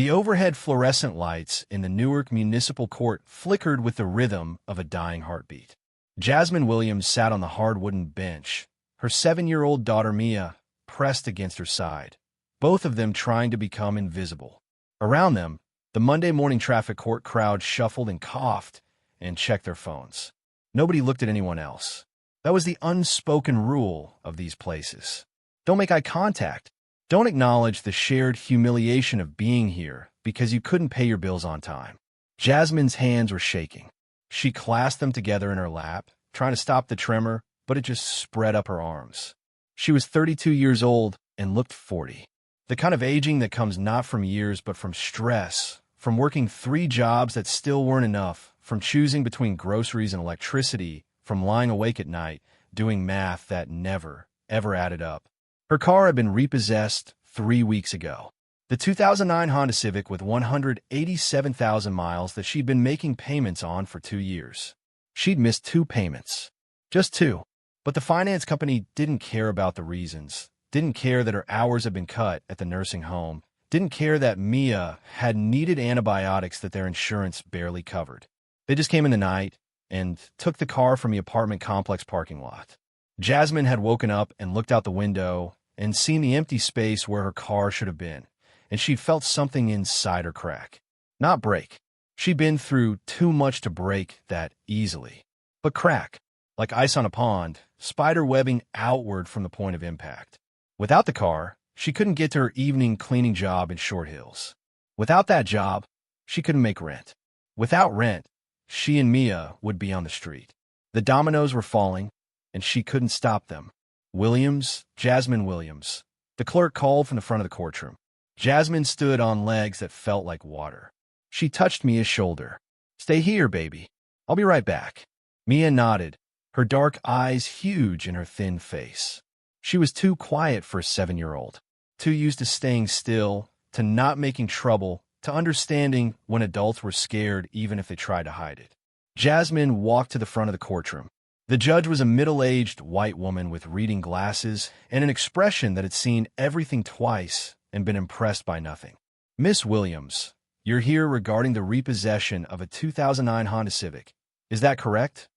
The overhead fluorescent lights in the Newark Municipal Court flickered with the rhythm of a dying heartbeat. Jasmine Williams sat on the hard wooden bench, her 7-year-old daughter Mia pressed against her side, both of them trying to become invisible. Around them, the Monday morning traffic court crowd shuffled and coughed and checked their phones. Nobody looked at anyone else. That was the unspoken rule of these places. Don't make eye contact. Don't acknowledge the shared humiliation of being here because you couldn't pay your bills on time. Jasmine's hands were shaking. She clasped them together in her lap, trying to stop the tremor, but it just spread up her arms. She was 32 years old and looked 40. The kind of aging that comes not from years but from stress, from working 3 jobs that still weren't enough, from choosing between groceries and electricity, from lying awake at night, doing math that never, ever added up. Her car had been repossessed 3 weeks ago. The 2009 Honda Civic with 187,000 miles that she'd been making payments on for 2 years. She'd missed 2 payments. Just 2. But the finance company didn't care about the reasons, didn't care that her hours had been cut at the nursing home, didn't care that Mia had needed antibiotics that their insurance barely covered. They just came in the night and took the car from the apartment complex parking lot. Jasmine had woken up and looked out the window and seen the empty space where her car should have been, and she'd felt something inside her crack. Not break. She'd been through too much to break that easily. But crack, like ice on a pond, spider webbing outward from the point of impact. Without the car, she couldn't get to her evening cleaning job in Short Hills. Without that job, she couldn't make rent. Without rent, she and Mia would be on the street. The dominoes were falling, and she couldn't stop them. Williams, Jasmine Williams. The clerk called from the front of the courtroom. Jasmine stood on legs that felt like water. She touched Mia's shoulder. "Stay here, baby. I'll be right back." Mia nodded, her dark eyes huge in her thin face. She was too quiet for a 7-year-old, too used to staying still, to not making trouble, to understanding when adults were scared even if they tried to hide it. Jasmine walked to the front of the courtroom. The judge was a middle-aged white woman with reading glasses and an expression that had seen everything twice and been impressed by nothing. "Miss Williams, you're here regarding the repossession of a 2009 Honda Civic. Is that correct?"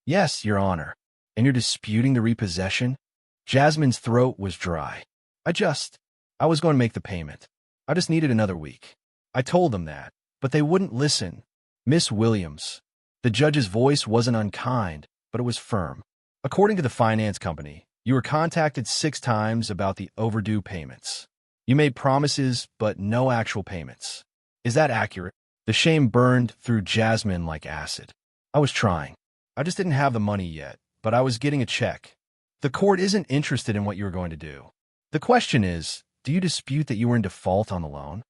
"Yes, Your Honor." "And you're disputing the repossession?" Jasmine's throat was dry. I was going to make the payment. I just needed another week. I told them that, but they wouldn't listen." "Miss Williams." The judge's voice wasn't unkind, but it was firm. "According to the finance company, you were contacted 6 times about the overdue payments. You made promises, but no actual payments. Is that accurate?" The shame burned through Jasmine like acid. "I was trying. I just didn't have the money yet, but I was getting a check. The court isn't interested in what you were going to do. The question is, do you dispute that you were in default on the loan?"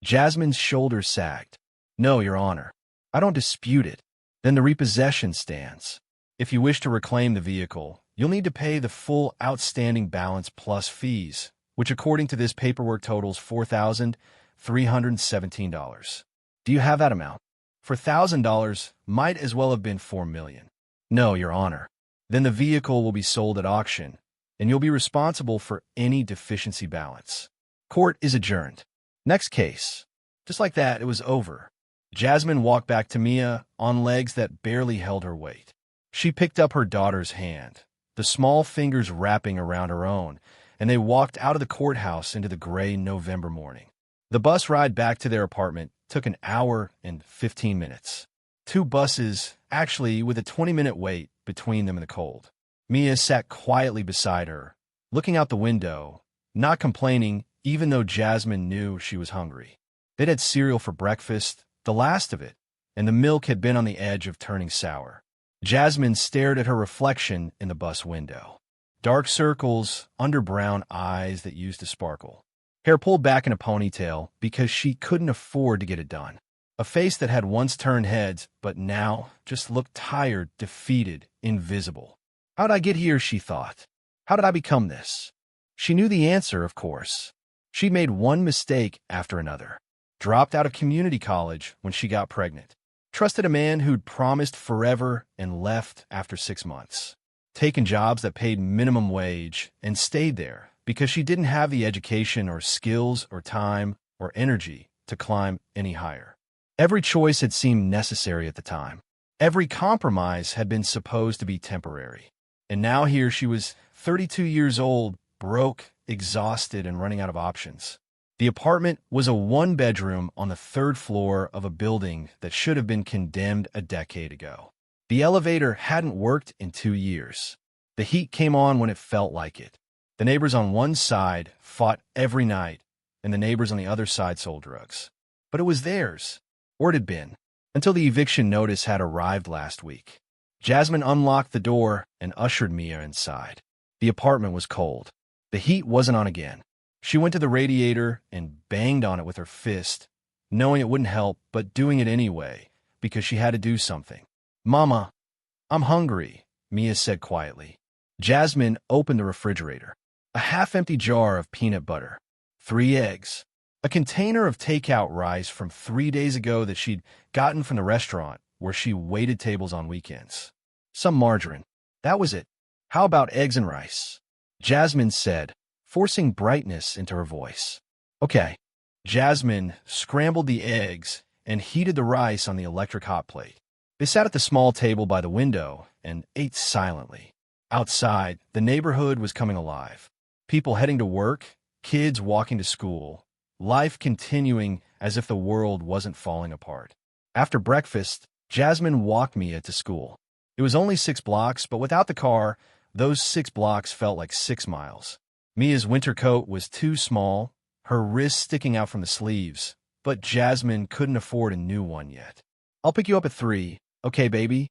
Jasmine's shoulders sagged. "No, Your Honor. I don't dispute it." "Then the repossession stands. If you wish to reclaim the vehicle, you'll need to pay the full outstanding balance plus fees, which according to this paperwork totals $4,317. Do you have that amount?" "For $1,000 might as well have been $4 million. "No, Your Honor." "Then the vehicle will be sold at auction, and you'll be responsible for any deficiency balance." Court is adjourned. Next case. Just like that, it was over. Jasmine walked back to Mia on legs that barely held her weight. She picked up her daughter's hand, the small fingers wrapping around her own, and they walked out of the courthouse into the gray November morning. The bus ride back to their apartment took an hour and 15 minutes. 2 buses, actually, with a 20-minute wait between them in the cold. Mia sat quietly beside her, looking out the window, not complaining even though Jasmine knew she was hungry. They'd had cereal for breakfast, the last of it, and the milk had been on the edge of turning sour. Jasmine stared at her reflection in the bus window. Dark circles under brown eyes that used to sparkle. Hair pulled back in a ponytail because she couldn't afford to get it done. A face that had once turned heads, but now just looked tired, defeated, invisible. "How'd I get here?" she thought. "How did I become this?" She knew the answer, of course. She'd made one mistake after another. Dropped out of community college when she got pregnant. Trusted a man who'd promised forever and left after 6 months. Taken jobs that paid minimum wage and stayed there because she didn't have the education or skills or time or energy to climb any higher. Every choice had seemed necessary at the time. Every compromise had been supposed to be temporary. And now here she was, 32 years old, broke, exhausted, and running out of options. The apartment was a one-bedroom on the third floor of a building that should have been condemned a decade ago. The elevator hadn't worked in 2 years. The heat came on when it felt like it. The neighbors on one side fought every night, and the neighbors on the other side sold drugs. But it was theirs, or it had been, until the eviction notice had arrived last week. Jasmine unlocked the door and ushered Mia inside. The apartment was cold. The heat wasn't on again. She went to the radiator and banged on it with her fist, knowing it wouldn't help, but doing it anyway, because she had to do something. "Mama, I'm hungry," Mia said quietly. Jasmine opened the refrigerator. A half-empty jar of peanut butter, 3 eggs, a container of takeout rice from 3 days ago that she'd gotten from the restaurant where she waited tables on weekends. Some margarine. That was it. "How about eggs and rice?" Jasmine said, forcing brightness into her voice. "Okay." Jasmine scrambled the eggs and heated the rice on the electric hot plate. They sat at the small table by the window and ate silently. Outside, the neighborhood was coming alive. People heading to work, kids walking to school, life continuing as if the world wasn't falling apart. After breakfast, Jasmine walked Mia to school. It was only 6 blocks, but without the car, those 6 blocks felt like 6 miles. Mia's winter coat was too small, her wrists sticking out from the sleeves, but Jasmine couldn't afford a new one yet. "I'll pick you up at 3, okay, baby?"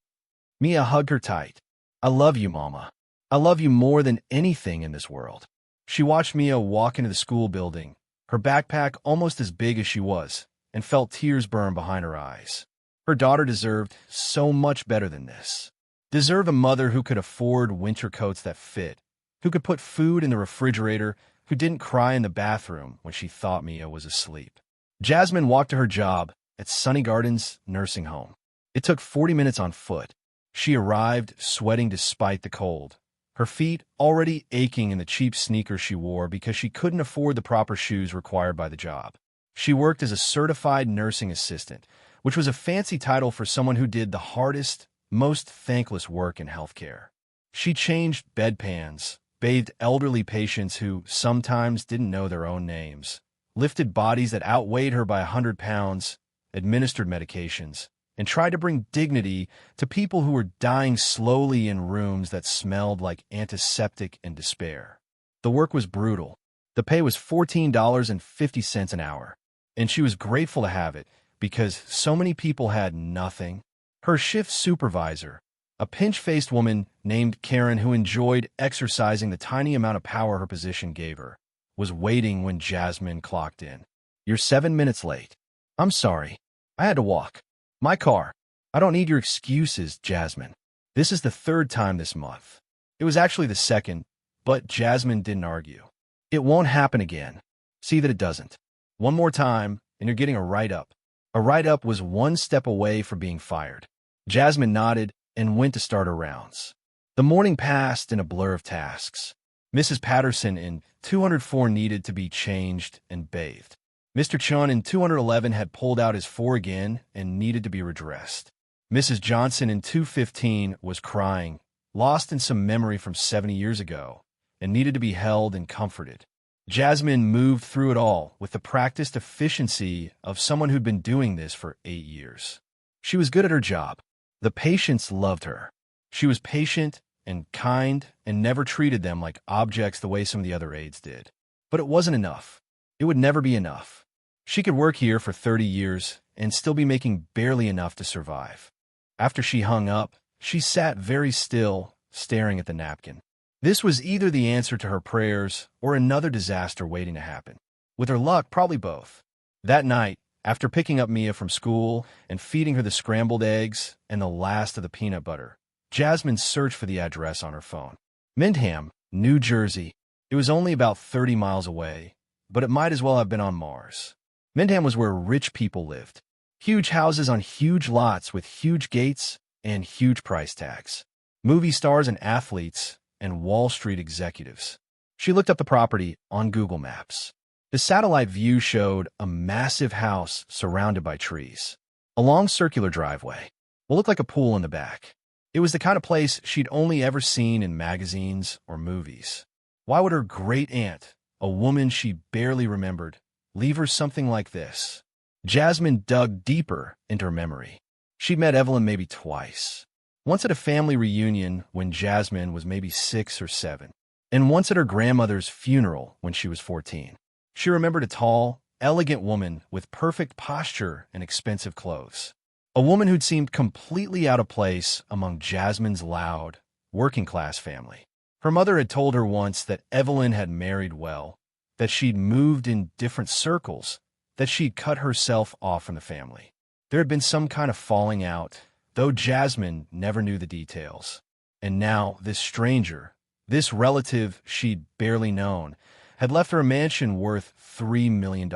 Mia hugged her tight. "I love you, Mama. I love you more than anything in this world." She watched Mia walk into the school building, her backpack almost as big as she was, and felt tears burn behind her eyes. Her daughter deserved so much better than this. Deserved a mother who could afford winter coats that fit, who could put food in the refrigerator, who didn't cry in the bathroom when she thought Mia was asleep. Jasmine walked to her job at Sunny Gardens Nursing Home. It took 40 minutes on foot. She arrived sweating despite the cold, her feet already aching in the cheap sneakers she wore because she couldn't afford the proper shoes required by the job. She worked as a certified nursing assistant, which was a fancy title for someone who did the hardest, most thankless work in healthcare. She changed bedpans, bathed elderly patients who sometimes didn't know their own names, lifted bodies that outweighed her by 100 pounds, administered medications, and tried to bring dignity to people who were dying slowly in rooms that smelled like antiseptic and despair. The work was brutal. The pay was $14.50 an hour, and she was grateful to have it because so many people had nothing. Her shift supervisor, a pinch-faced woman named Karen who enjoyed exercising the tiny amount of power her position gave her, was waiting when Jasmine clocked in. "You're 7 minutes late." "I'm sorry. I had to walk. My car." "I don't need your excuses, Jasmine. This is the 3rd time this month." It was actually the 2nd, but Jasmine didn't argue. "It won't happen again. See that it doesn't. One more time, and you're getting a write-up." A write-up was 1 step away from being fired. Jasmine nodded and went to start her rounds. The morning passed in a blur of tasks. Mrs. Patterson in 204 needed to be changed and bathed. Mr. Chun in 211 had pulled out his 4 again and needed to be redressed. Mrs. Johnson in 215 was crying, lost in some memory from 70 years ago, and needed to be held and comforted. Jasmine moved through it all with the practiced efficiency of someone who'd been doing this for 8 years. She was good at her job. The patients loved her. She was patient and kind and never treated them like objects the way some of the other aides did. But it wasn't enough. It would never be enough. She could work here for 30 years and still be making barely enough to survive. After she hung up, she sat very still, staring at the napkin. This was either the answer to her prayers or another disaster waiting to happen. With her luck, probably both. That night, after picking up Mia from school and feeding her the scrambled eggs and the last of the peanut butter, Jasmine searched for the address on her phone. Windham, New Jersey. It was only about 30 miles away, but it might as well have been on Mars. Windham was where rich people lived. Huge houses on huge lots with huge gates and huge price tags. Movie stars and athletes and Wall Street executives. She looked up the property on Google Maps. The satellite view showed a massive house surrounded by trees. A long circular driveway. What looked like a pool in the back. It was the kind of place she'd only ever seen in magazines or movies. Why would her great-aunt, a woman she barely remembered, leave her something like this? Jasmine dug deeper into her memory. She'd met Evelyn maybe twice. Once at a family reunion when Jasmine was maybe 6 or 7, and once at her grandmother's funeral when she was 14. She remembered a tall, elegant woman with perfect posture and expensive clothes. A woman who'd seemed completely out of place among Jasmine's loud, working-class family. Her mother had told her once that Evelyn had married well, that she'd moved in different circles, that she'd cut herself off from the family. There had been some kind of falling out, though Jasmine never knew the details. And now this stranger, this relative she'd barely known, had left her a mansion worth $3 million.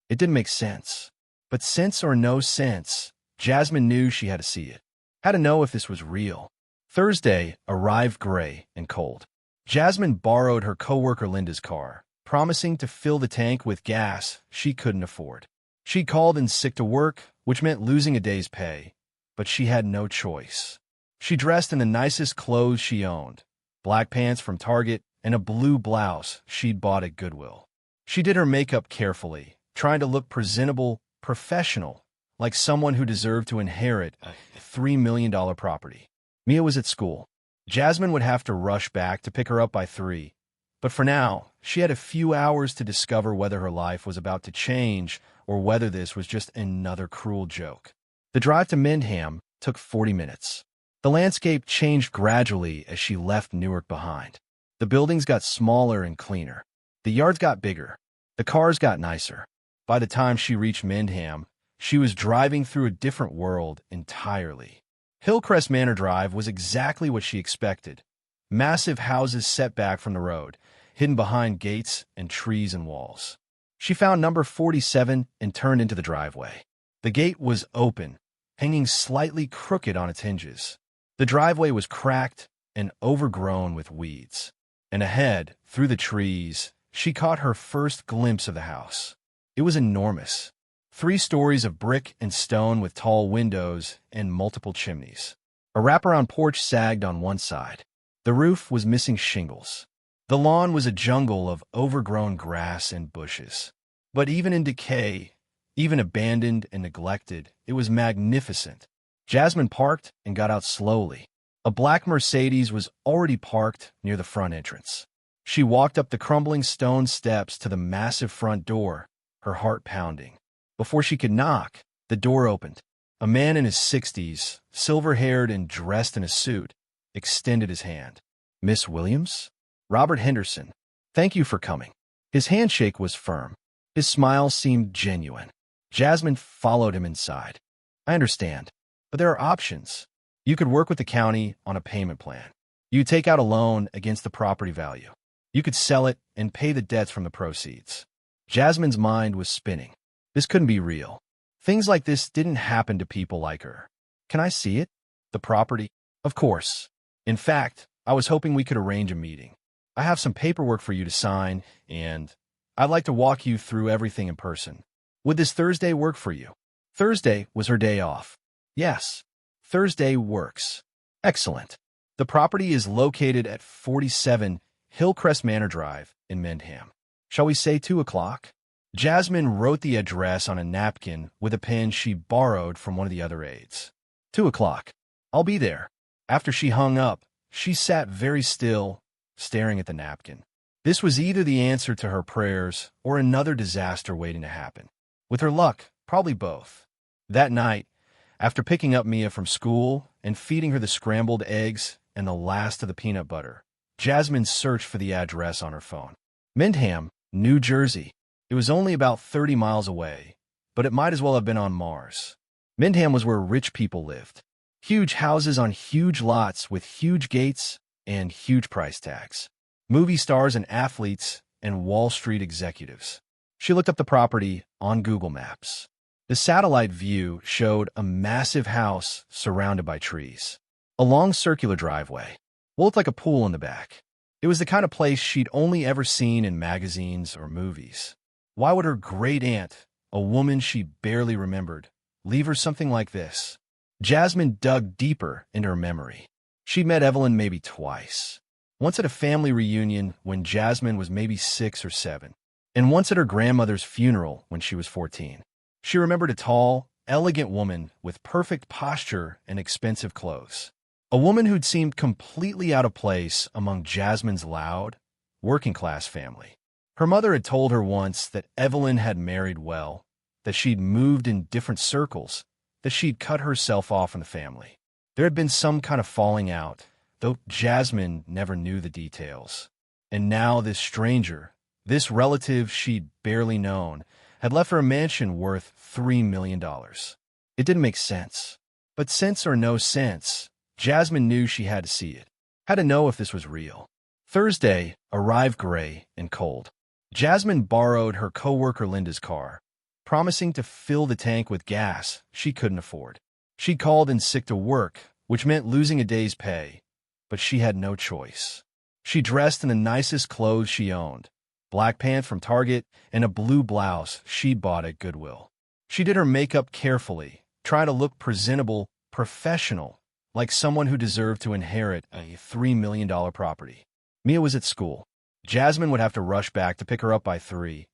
It didn't make sense. But sense or no sense, Jasmine knew she had to see it. Had to know if this was real. Thursday arrived gray and cold. Jasmine borrowed her coworker Linda's car, promising to fill the tank with gas she couldn't afford. She'd called in sick to work, which meant losing a day's pay, but she had no choice. She dressed in the nicest clothes she owned, black pants from Target and a blue blouse she'd bought at Goodwill. She did her makeup carefully, trying to look presentable, professional, like someone who deserved to inherit a $3 million property. Mia was at school. Jasmine would have to rush back to pick her up by 3, but for now, she had a few hours to discover whether her life was about to change or whether this was just another cruel joke. The drive to Mendham took 40 minutes. The landscape changed gradually as she left Newark behind. The buildings got smaller and cleaner. The yards got bigger. The cars got nicer. By the time she reached Mendham, she was driving through a different world entirely. Hillcrest Manor Drive was exactly what she expected. Massive houses set back from the road, hidden behind gates and trees and walls. She found number 47 and turned into the driveway. The gate was open, hanging slightly crooked on its hinges. The driveway was cracked and overgrown with weeds. And ahead, through the trees, she caught her first glimpse of the house. It was enormous. 3 stories of brick and stone with tall windows and multiple chimneys. A wraparound porch sagged on one side. The roof was missing shingles. The lawn was a jungle of overgrown grass and bushes. But even in decay, even abandoned and neglected, it was magnificent. Jasmine parked and got out slowly. A black Mercedes was already parked near the front entrance. She walked up the crumbling stone steps to the massive front door, her heart pounding. Before she could knock, the door opened. A man in his 60s, silver-haired and dressed in a suit, extended his hand. "Miss Williams?" "Robert Henderson. Thank you for coming." His handshake was firm. His smile seemed genuine. Jasmine followed him inside. "I understand, but there are options. You could work with the county on a payment plan. You take out a loan against the property value. You could sell it and pay the debts from the proceeds." Jasmine's mind was spinning. This couldn't be real. Things like this didn't happen to people like her. "Can I see it? The property?" "Of course. In fact, I was hoping we could arrange a meeting. I have some paperwork for you to sign, and I'd like to walk you through everything in person. Would this Thursday work for you?" Thursday was her day off. "Yes, Thursday works." "Excellent. The property is located at 47 Hillcrest Manor Drive in Mendham. Shall we say 2 o'clock? Jasmine wrote the address on a napkin with a pen she borrowed from one of the other aides. 2 o'clock. I'll be there." After she hung up, she sat very still, staring at the napkin. This was either the answer to her prayers or another disaster waiting to happen. With her luck, probably both. That night, after picking up Mia from school and feeding her the scrambled eggs and the last of the peanut butter, Jasmine searched for the address on her phone. Mendham, New Jersey. It was only about 30 miles away, but it might as well have been on Mars. Mendham was where rich people lived. Huge houses on huge lots with huge gates and huge price tags. Movie stars and athletes and Wall Street executives. She looked up the property on Google Maps. The satellite view showed a massive house surrounded by trees. A long circular driveway. What looked like a pool in the back. It was the kind of place she'd only ever seen in magazines or movies. Why would her great-aunt, a woman she barely remembered, leave her something like this? Jasmine dug deeper into her memory. She'd met Evelyn maybe twice. Once at a family reunion when Jasmine was maybe 6 or 7, and once at her grandmother's funeral when she was 14. She remembered a tall, elegant woman with perfect posture and expensive clothes. A woman who'd seemed completely out of place among Jasmine's loud, working-class family. Her mother had told her once that Evelyn had married well, that she'd moved in different circles, that she'd cut herself off from the family. There had been some kind of falling out, though Jasmine never knew the details. And now this stranger, this relative she'd barely known, had left her a mansion worth $3 million. It didn't make sense. But sense or no sense, Jasmine knew she had to see it, had to know if this was real. Thursday arrived gray and cold. Jasmine borrowed her coworker Linda's car, promising to fill the tank with gas she couldn't afford. She'd called in sick to work, which meant losing a day's pay, but she had no choice. She dressed in the nicest clothes she owned, black pants from Target and a blue blouse she'd bought at Goodwill. She did her makeup carefully, trying to look presentable, professional, like someone who deserved to inherit a $3 million property. Mia was at school. Jasmine would have to rush back to pick her up by 3.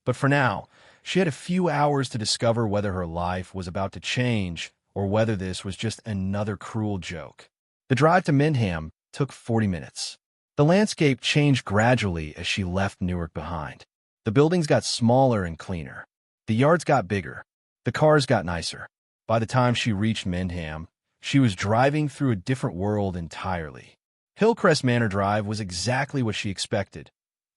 But for now, she had a few hours to discover whether her life was about to change or whether this was just another cruel joke. The drive to Mendham took 40 minutes. The landscape changed gradually as she left Newark behind. The buildings got smaller and cleaner. The yards got bigger. The cars got nicer. By the time she reached Mendham, she was driving through a different world entirely. Hillcrest Manor Drive was exactly what she expected.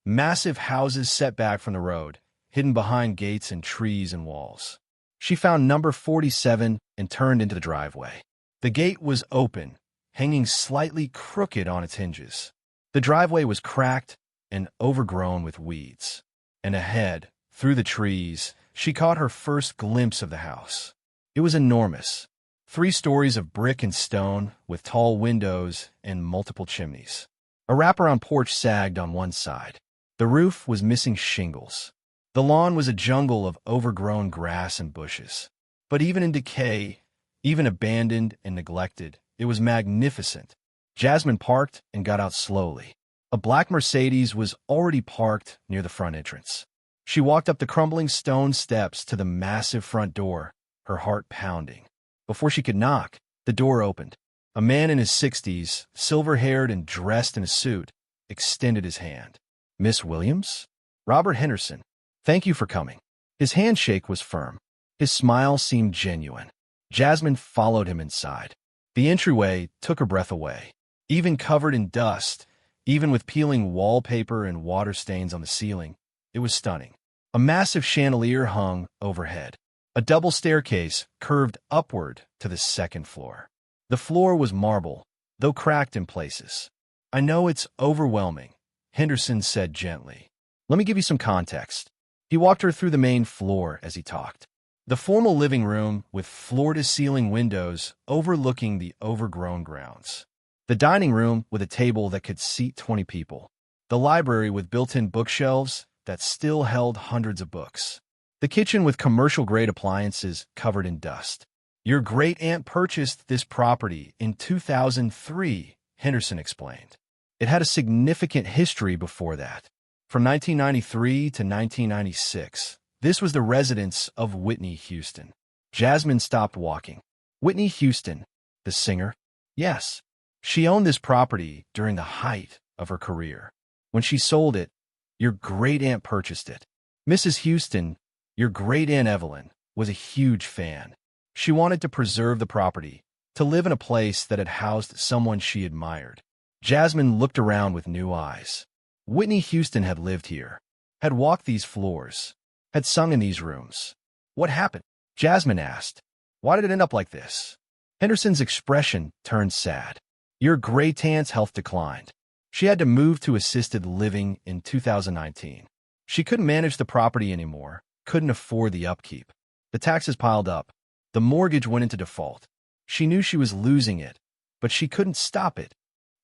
Massive houses set back from the road, hidden behind gates and trees and walls. She found number 47 and turned into the driveway. The gate was open, hanging slightly crooked on its hinges. The driveway was cracked and overgrown with weeds. And ahead, through the trees, she caught her first glimpse of the house. It was enormous. 3 stories of brick and stone with tall windows and multiple chimneys. A wraparound porch sagged on one side. The roof was missing shingles. The lawn was a jungle of overgrown grass and bushes. But even in decay, even abandoned and neglected, it was magnificent. Jasmine parked and got out slowly. A black Mercedes was already parked near the front entrance. She walked up the crumbling stone steps to the massive front door, her heart pounding. Before she could knock, the door opened. A man in his 60s, silver-haired and dressed in a suit, extended his hand. "Miss Williams?" "Robert Henderson. Thank you for coming." His handshake was firm. His smile seemed genuine. Jasmine followed him inside. The entryway took her breath away. Even covered in dust, even with peeling wallpaper and water stains on the ceiling, it was stunning. A massive chandelier hung overhead. A double staircase curved upward to the second floor. The floor was marble, though cracked in places. "I know it's overwhelming," Henderson said gently. "Let me give you some context." He walked her through the main floor as he talked. The formal living room with floor-to-ceiling windows overlooking the overgrown grounds. The dining room with a table that could seat 20 people. The library with built-in bookshelves that still held hundreds of books. The kitchen with commercial-grade appliances covered in dust. "Your great-aunt purchased this property in 2003, Henderson explained. It had a significant history before that. From 1993 to 1996, this was the residence of Whitney Houston. Jasmine stopped walking. "Whitney Houston, the singer?" "Yes. She owned this property during the height of her career. When she sold it, your great-aunt purchased it. Mrs. Houston, your great-aunt Evelyn, was a huge fan. She wanted to preserve the property, to live in a place that had housed someone she admired." Jasmine looked around with new eyes. Whitney Houston had lived here, had walked these floors, had sung in these rooms. "What happened?" Jasmine asked. "Why did it end up like this?" Henderson's expression turned sad. "Your great-aunt's health declined. She had to move to assisted living in 2019. She couldn't manage the property anymore, couldn't afford the upkeep. The taxes piled up. The mortgage went into default. She knew she was losing it, but she couldn't stop it.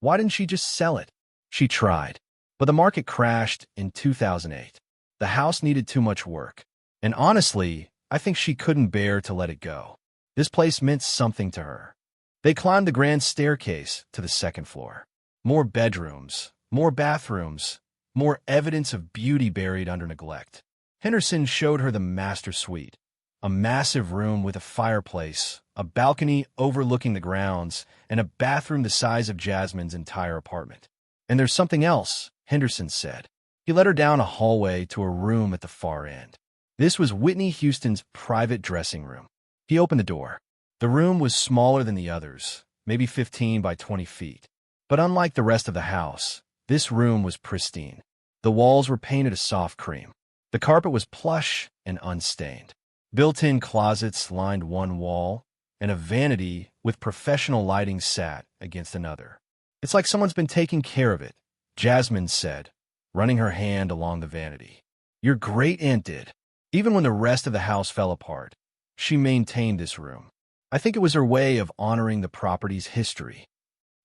Why didn't she just sell it? She tried, but the market crashed in 2008. The house needed too much work. And honestly, I think she couldn't bear to let it go. This place meant something to her. They climbed the grand staircase to the second floor. More bedrooms, more bathrooms, more evidence of beauty buried under neglect. Henderson showed her the master suite, a massive room with a fireplace, a balcony overlooking the grounds, and a bathroom the size of Jasmine's entire apartment. And there's something else, Henderson said. He led her down a hallway to a room at the far end. This was Whitney Houston's private dressing room. He opened the door. The room was smaller than the others, maybe 15 by 20 feet. But unlike the rest of the house, this room was pristine. The walls were painted a soft cream. The carpet was plush and unstained. Built-in closets lined one wall, and a vanity with professional lighting sat against another. It's like someone's been taking care of it, Jasmine said, running her hand along the vanity. Your great-aunt did. Even when the rest of the house fell apart, she maintained this room. I think it was her way of honoring the property's history.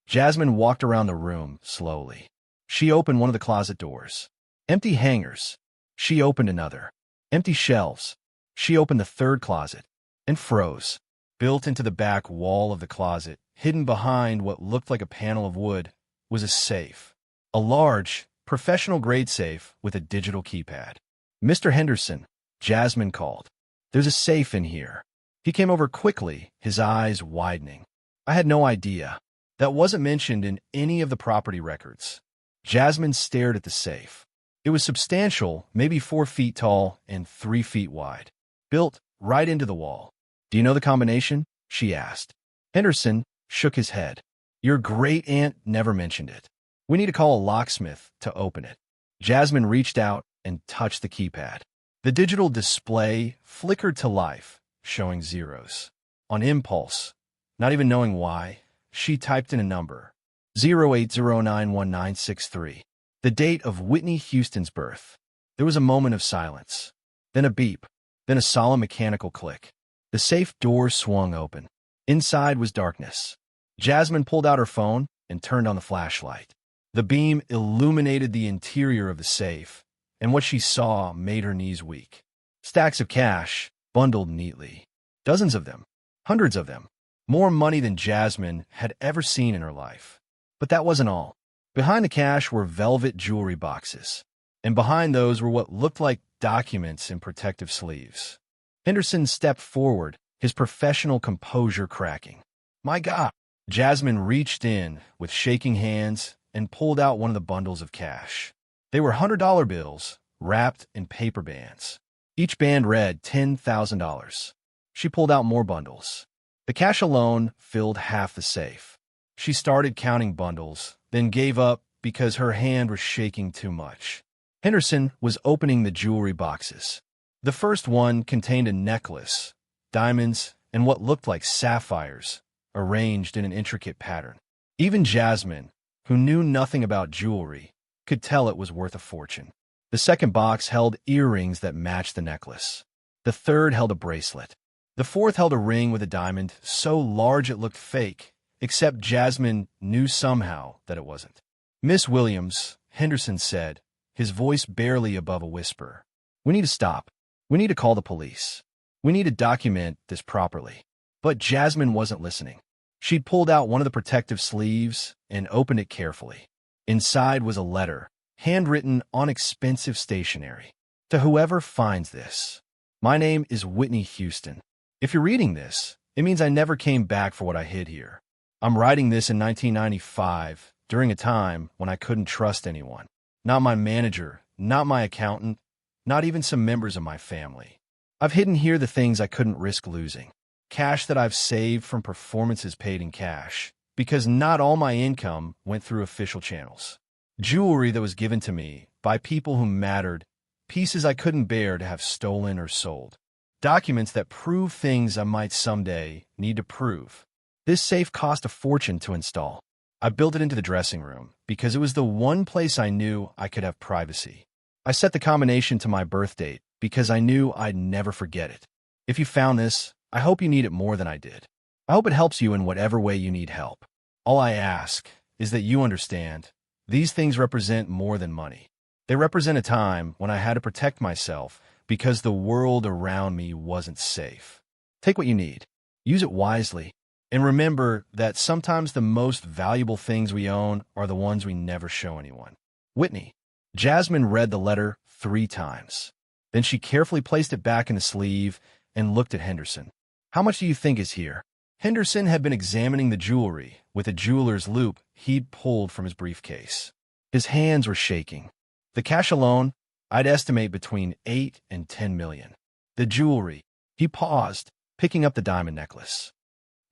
Jasmine walked around the room slowly. She opened one of the closet doors. Empty hangers. She opened another. Empty shelves. She opened the third closet and froze. Built into the back wall of the closet, hidden behind what looked like a panel of wood, was a safe. A large, professional-grade safe with a digital keypad. Mr. Henderson, Jasmine called. There's a safe in here. He came over quickly, his eyes widening. I had no idea. That wasn't mentioned in any of the property records. Jasmine stared at the safe. It was substantial, maybe 4 feet tall and 3 feet wide. Built right into the wall. Do you know the combination? She asked. Henderson shook his head. Your great-aunt never mentioned it. We need to call a locksmith to open it. Jasmine reached out and touched the keypad. The digital display flickered to life, showing zeros. On impulse, not even knowing why, she typed in a number, 08091963, the date of Whitney Houston's birth. There was a moment of silence, then a beep, then a solemn mechanical click. The safe door swung open. Inside was darkness. Jasmine pulled out her phone and turned on the flashlight. The beam illuminated the interior of the safe, and what she saw made her knees weak. Stacks of cash, bundled neatly. Dozens of them. Hundreds of them. More money than Jasmine had ever seen in her life. But that wasn't all. Behind the cash were velvet jewelry boxes, and behind those were what looked like documents in protective sleeves. Henderson stepped forward, his professional composure cracking. My God! Jasmine reached in with shaking hands and pulled out one of the bundles of cash. They were $100 bills, wrapped in paper bands. Each band read $10,000. She pulled out more bundles. The cash alone filled half the safe. She started counting bundles, then gave up because her hand was shaking too much. Henderson was opening the jewelry boxes. The first one contained a necklace, diamonds, and what looked like sapphires, arranged in an intricate pattern. Even Jasmine, who knew nothing about jewelry, could tell it was worth a fortune. The second box held earrings that matched the necklace. The third held a bracelet. The fourth held a ring with a diamond so large it looked fake, except Jasmine knew somehow that it wasn't. Miss Williams, Henderson said, his voice barely above a whisper. We need to stop. We need to call the police. We need to document this properly. But Jasmine wasn't listening. She'd pulled out one of the protective sleeves and opened it carefully. Inside was a letter, handwritten on expensive stationery. To whoever finds this. My name is Whitney Houston. If you're reading this, it means I never came back for what I hid here. I'm writing this in 1995, during a time when I couldn't trust anyone. Not my manager, not my accountant, not even some members of my family. I've hidden here the things I couldn't risk losing. Cash that I've saved from performances paid in cash, because not all my income went through official channels. Jewelry that was given to me by people who mattered, pieces I couldn't bear to have stolen or sold. Documents that prove things I might someday need to prove. This safe cost a fortune to install. I built it into the dressing room because it was the one place I knew I could have privacy. I set the combination to my birth date because I knew I'd never forget it. If you found this, I hope you need it more than I did. I hope it helps you in whatever way you need help. All I ask is that you understand, these things represent more than money. They represent a time when I had to protect myself because the world around me wasn't safe. Take what you need. Use it wisely. And remember that sometimes the most valuable things we own are the ones we never show anyone. Whitney. Jasmine read the letter 3 times. Then she carefully placed it back in the sleeve and looked at Henderson. How much do you think is here? Henderson had been examining the jewelry with a jeweler's loupe he'd pulled from his briefcase. His hands were shaking. The cash alone, I'd estimate between 8 and 10 million. The jewelry. He paused, picking up the diamond necklace.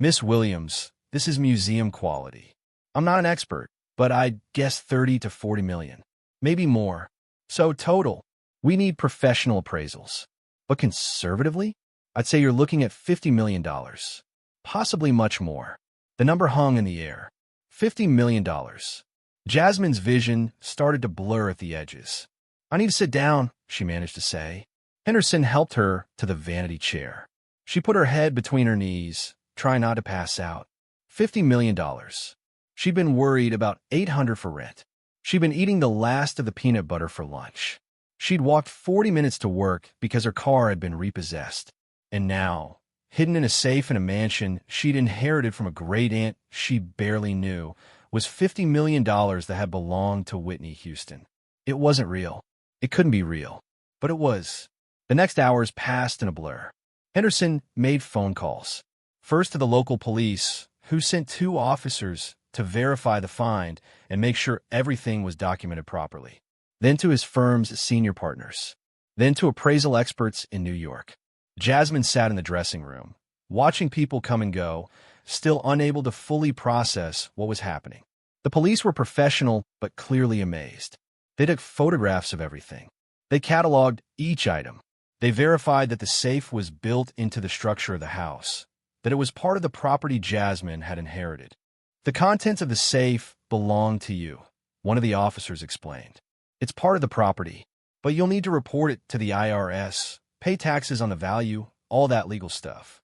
Miss Williams, this is museum quality. I'm not an expert, but I'd guess 30 to 40 million. Maybe more. So total, we need professional appraisals. But conservatively, I'd say you're looking at $50 million. Possibly much more. The number hung in the air. $50 million. Jasmine's vision started to blur at the edges. I need to sit down, she managed to say. Henderson helped her to the vanity chair. She put her head between her knees, trying not to pass out. $50 million. She'd been worried about $800 for rent. She'd been eating the last of the peanut butter for lunch. She'd walked 40 minutes to work because her car had been repossessed. And now, hidden in a safe in a mansion she'd inherited from a great-aunt she barely knew, was $50 million that had belonged to Whitney Houston. It wasn't real. It couldn't be real. But it was. The next hours passed in a blur. Henderson made phone calls. First to the local police, who sent 2 officers to verify the find and make sure everything was documented properly. Then to his firm's senior partners. Then to appraisal experts in New York. Jasmine sat in the dressing room, watching people come and go, still unable to fully process what was happening. The police were professional but clearly amazed. They took photographs of everything. They cataloged each item. They verified that the safe was built into the structure of the house, that it was part of the property Jasmine had inherited. The contents of the safe belong to you, one of the officers explained. It's part of the property, but you'll need to report it to the IRS, pay taxes on the value, all that legal stuff.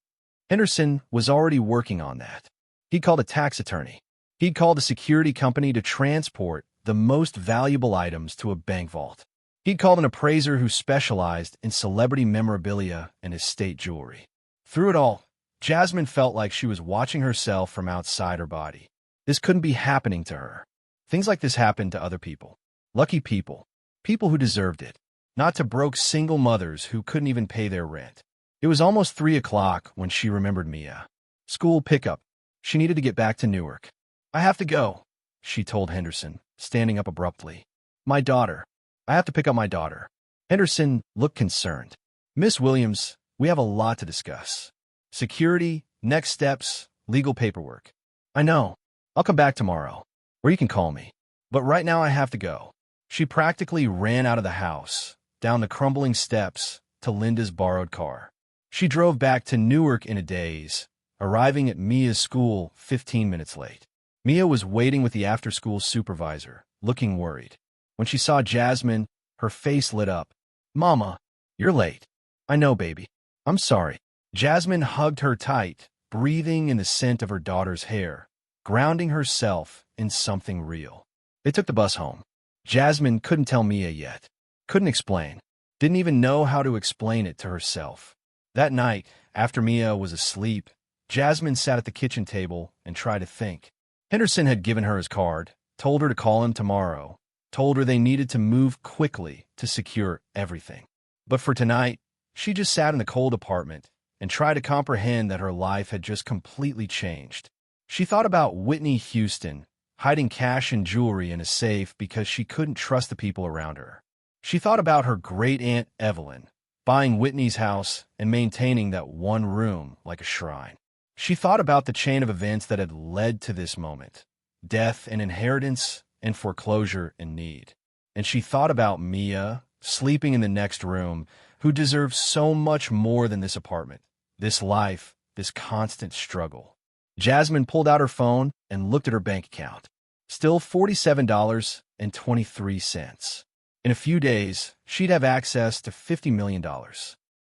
Henderson was already working on that. He'd called a tax attorney. He'd called a security company to transport the most valuable items to a bank vault. He'd called an appraiser who specialized in celebrity memorabilia and estate jewelry. Through it all, Jasmine felt like she was watching herself from outside her body. This couldn't be happening to her. Things like this happened to other people. Lucky people. People who deserved it. Not to broke single mothers who couldn't even pay their rent. It was almost 3 o'clock when she remembered Mia. School pickup. She needed to get back to Newark. I have to go, she told Henderson, standing up abruptly. My daughter. I have to pick up my daughter. Henderson looked concerned. Miss Williams, we have a lot to discuss. Security, next steps, legal paperwork. I know. I'll come back tomorrow. Or you can call me. But right now I have to go. She practically ran out of the house, down the crumbling steps, to Linda's borrowed car. She drove back to Newark in a daze, arriving at Mia's school 15 minutes late. Mia was waiting with the after-school supervisor, looking worried. When she saw Jasmine, her face lit up. Mama, you're late. I know, baby. I'm sorry. Jasmine hugged her tight, breathing in the scent of her daughter's hair, grounding herself in something real. They took the bus home. Jasmine couldn't tell Mia yet. Couldn't explain. Didn't even know how to explain it to herself. That night, after Mia was asleep, Jasmine sat at the kitchen table and tried to think. Henderson had given her his card, told her to call him tomorrow, told her they needed to move quickly to secure everything. But for tonight, she just sat in the cold apartment and tried to comprehend that her life had just completely changed. She thought about Whitney Houston, hiding cash and jewelry in a safe because she couldn't trust the people around her. She thought about her great-aunt Evelyn, buying Whitney's house and maintaining that one room like a shrine. She thought about the chain of events that had led to this moment, death and inheritance and foreclosure and need. And she thought about Mia, sleeping in the next room, who deserved so much more than this apartment, this life, this constant struggle. Jasmine pulled out her phone and looked at her bank account. Still $47.23. In a few days, she'd have access to $50 million.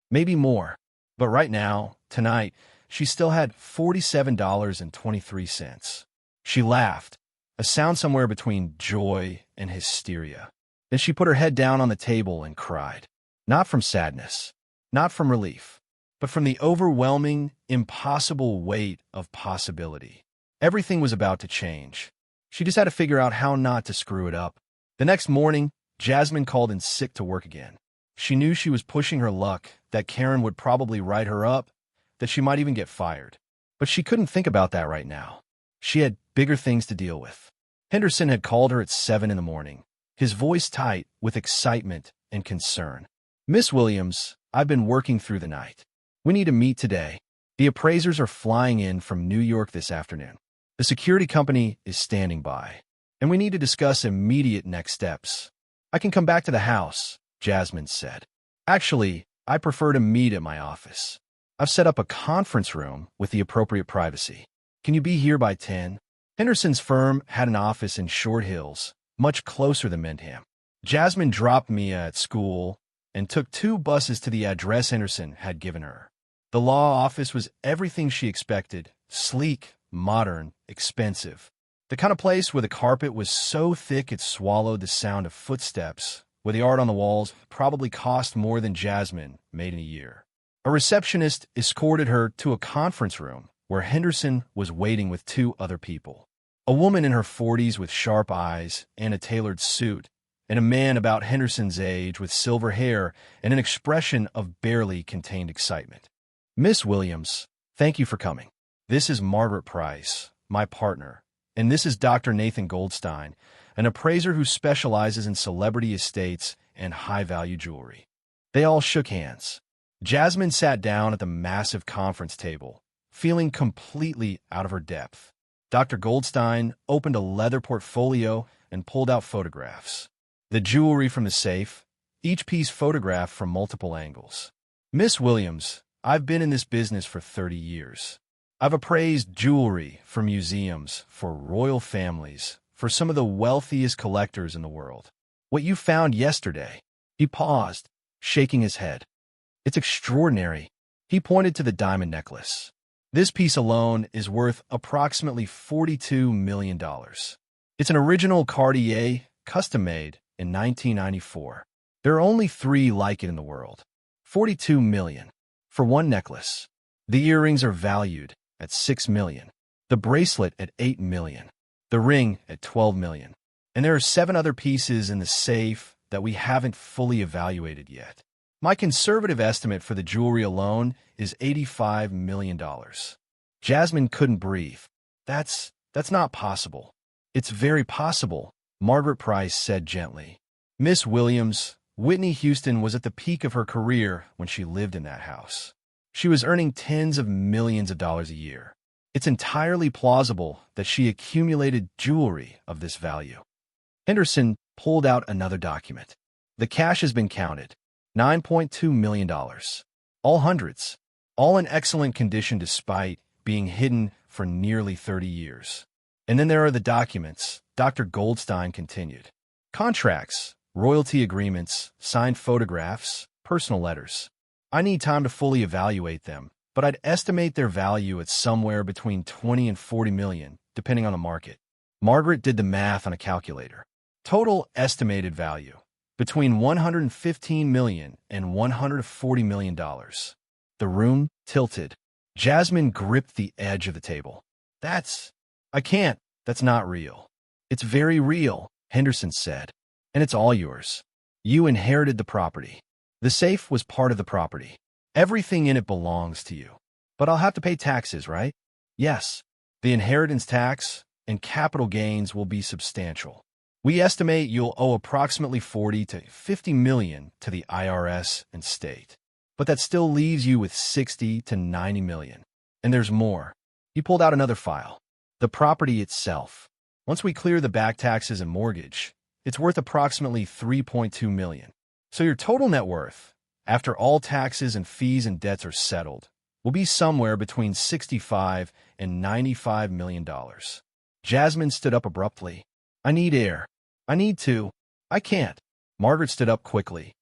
Maybe more. But right now, tonight, she still had $47.23. She laughed, a sound somewhere between joy and hysteria. Then she put her head down on the table and cried. Not from sadness, not from relief, but from the overwhelming, impossible weight of possibility. Everything was about to change. She just had to figure out how not to screw it up. The next morning, Jasmine called in sick to work again. She knew she was pushing her luck, that Karen would probably write her up, that she might even get fired. But she couldn't think about that right now. She had bigger things to deal with. Henderson had called her at 7 in the morning, his voice tight with excitement and concern. "Miss Williams, I've been working through the night. We need to meet today. The appraisers are flying in from New York this afternoon. The security company is standing by, and we need to discuss immediate next steps." "I can come back to the house," Jasmine said. "Actually, I prefer to meet at my office. I've set up a conference room with the appropriate privacy. Can you be here by 10? Henderson's firm had an office in Short Hills, much closer than Mendham. Jasmine dropped Mia at school and took 2 buses to the address Henderson had given her. The law office was everything she expected: sleek, modern, expensive. The kind of place where the carpet was so thick it swallowed the sound of footsteps, where the art on the walls probably cost more than Jasmine made in a year. A receptionist escorted her to a conference room where Henderson was waiting with 2 other people. A woman in her 40s with sharp eyes and a tailored suit, and a man about Henderson's age with silver hair and an expression of barely contained excitement. "Miss Williams, thank you for coming. This is Margaret Price, my partner, and this is Dr. Nathan Goldstein, an appraiser who specializes in celebrity estates and high-value jewelry." They all shook hands. Jasmine sat down at the massive conference table, feeling completely out of her depth. Dr. Goldstein opened a leather portfolio and pulled out photographs. The jewelry from the safe, each piece photographed from multiple angles. "Miss Williams, I've been in this business for 30 years. I've appraised jewelry for museums, for royal families, for some of the wealthiest collectors in the world. What you found yesterday—" He paused, shaking his head. "It's extraordinary." He pointed to the diamond necklace. "This piece alone is worth approximately $42 million. It's an original Cartier, custom-made in 1994. There are only 3 like it in the world. $42 million for one necklace. The earrings are valued at $6 million, the bracelet at $8 million, the ring at $12 million, and there are 7 other pieces in the safe that we haven't fully evaluated yet. My conservative estimate for the jewelry alone is $85 million. Jasmine couldn't breathe. That's not possible." "It's very possible," Margaret Price said gently. "Miss Williams, Whitney Houston was at the peak of her career when she lived in that house. She was earning tens of millions of dollars a year. It's entirely plausible that she accumulated jewelry of this value." Henderson pulled out another document. "The cash has been counted. $9.2 million. All hundreds. All in excellent condition despite being hidden for nearly 30 years. And then there are the documents," Dr. Goldstein continued. "Contracts, royalty agreements, signed photographs, personal letters. I need time to fully evaluate them, but I'd estimate their value at somewhere between 20 and 40 million, depending on the market." Margaret did the math on a calculator. "Total estimated value between $115 million and $140 million. The room tilted. Jasmine gripped the edge of the table. I can't. That's not real." "It's very real," Henderson said. "And it's all yours. You inherited the property. The safe was part of the property. Everything in it belongs to you. But I'll have to pay taxes, right?" "Yes. The inheritance tax and capital gains will be substantial. We estimate you'll owe approximately 40 to 50 million to the IRS and state. But that still leaves you with 60 to 90 million. And there's more." He pulled out another file. "The property itself. Once we clear the back taxes and mortgage, it's worth approximately 3.2 million. So your total net worth, after all taxes and fees and debts are settled, will be somewhere between $65 and $95 million. Jasmine stood up abruptly. "I need air. I need to. I can't." Margaret stood up quickly.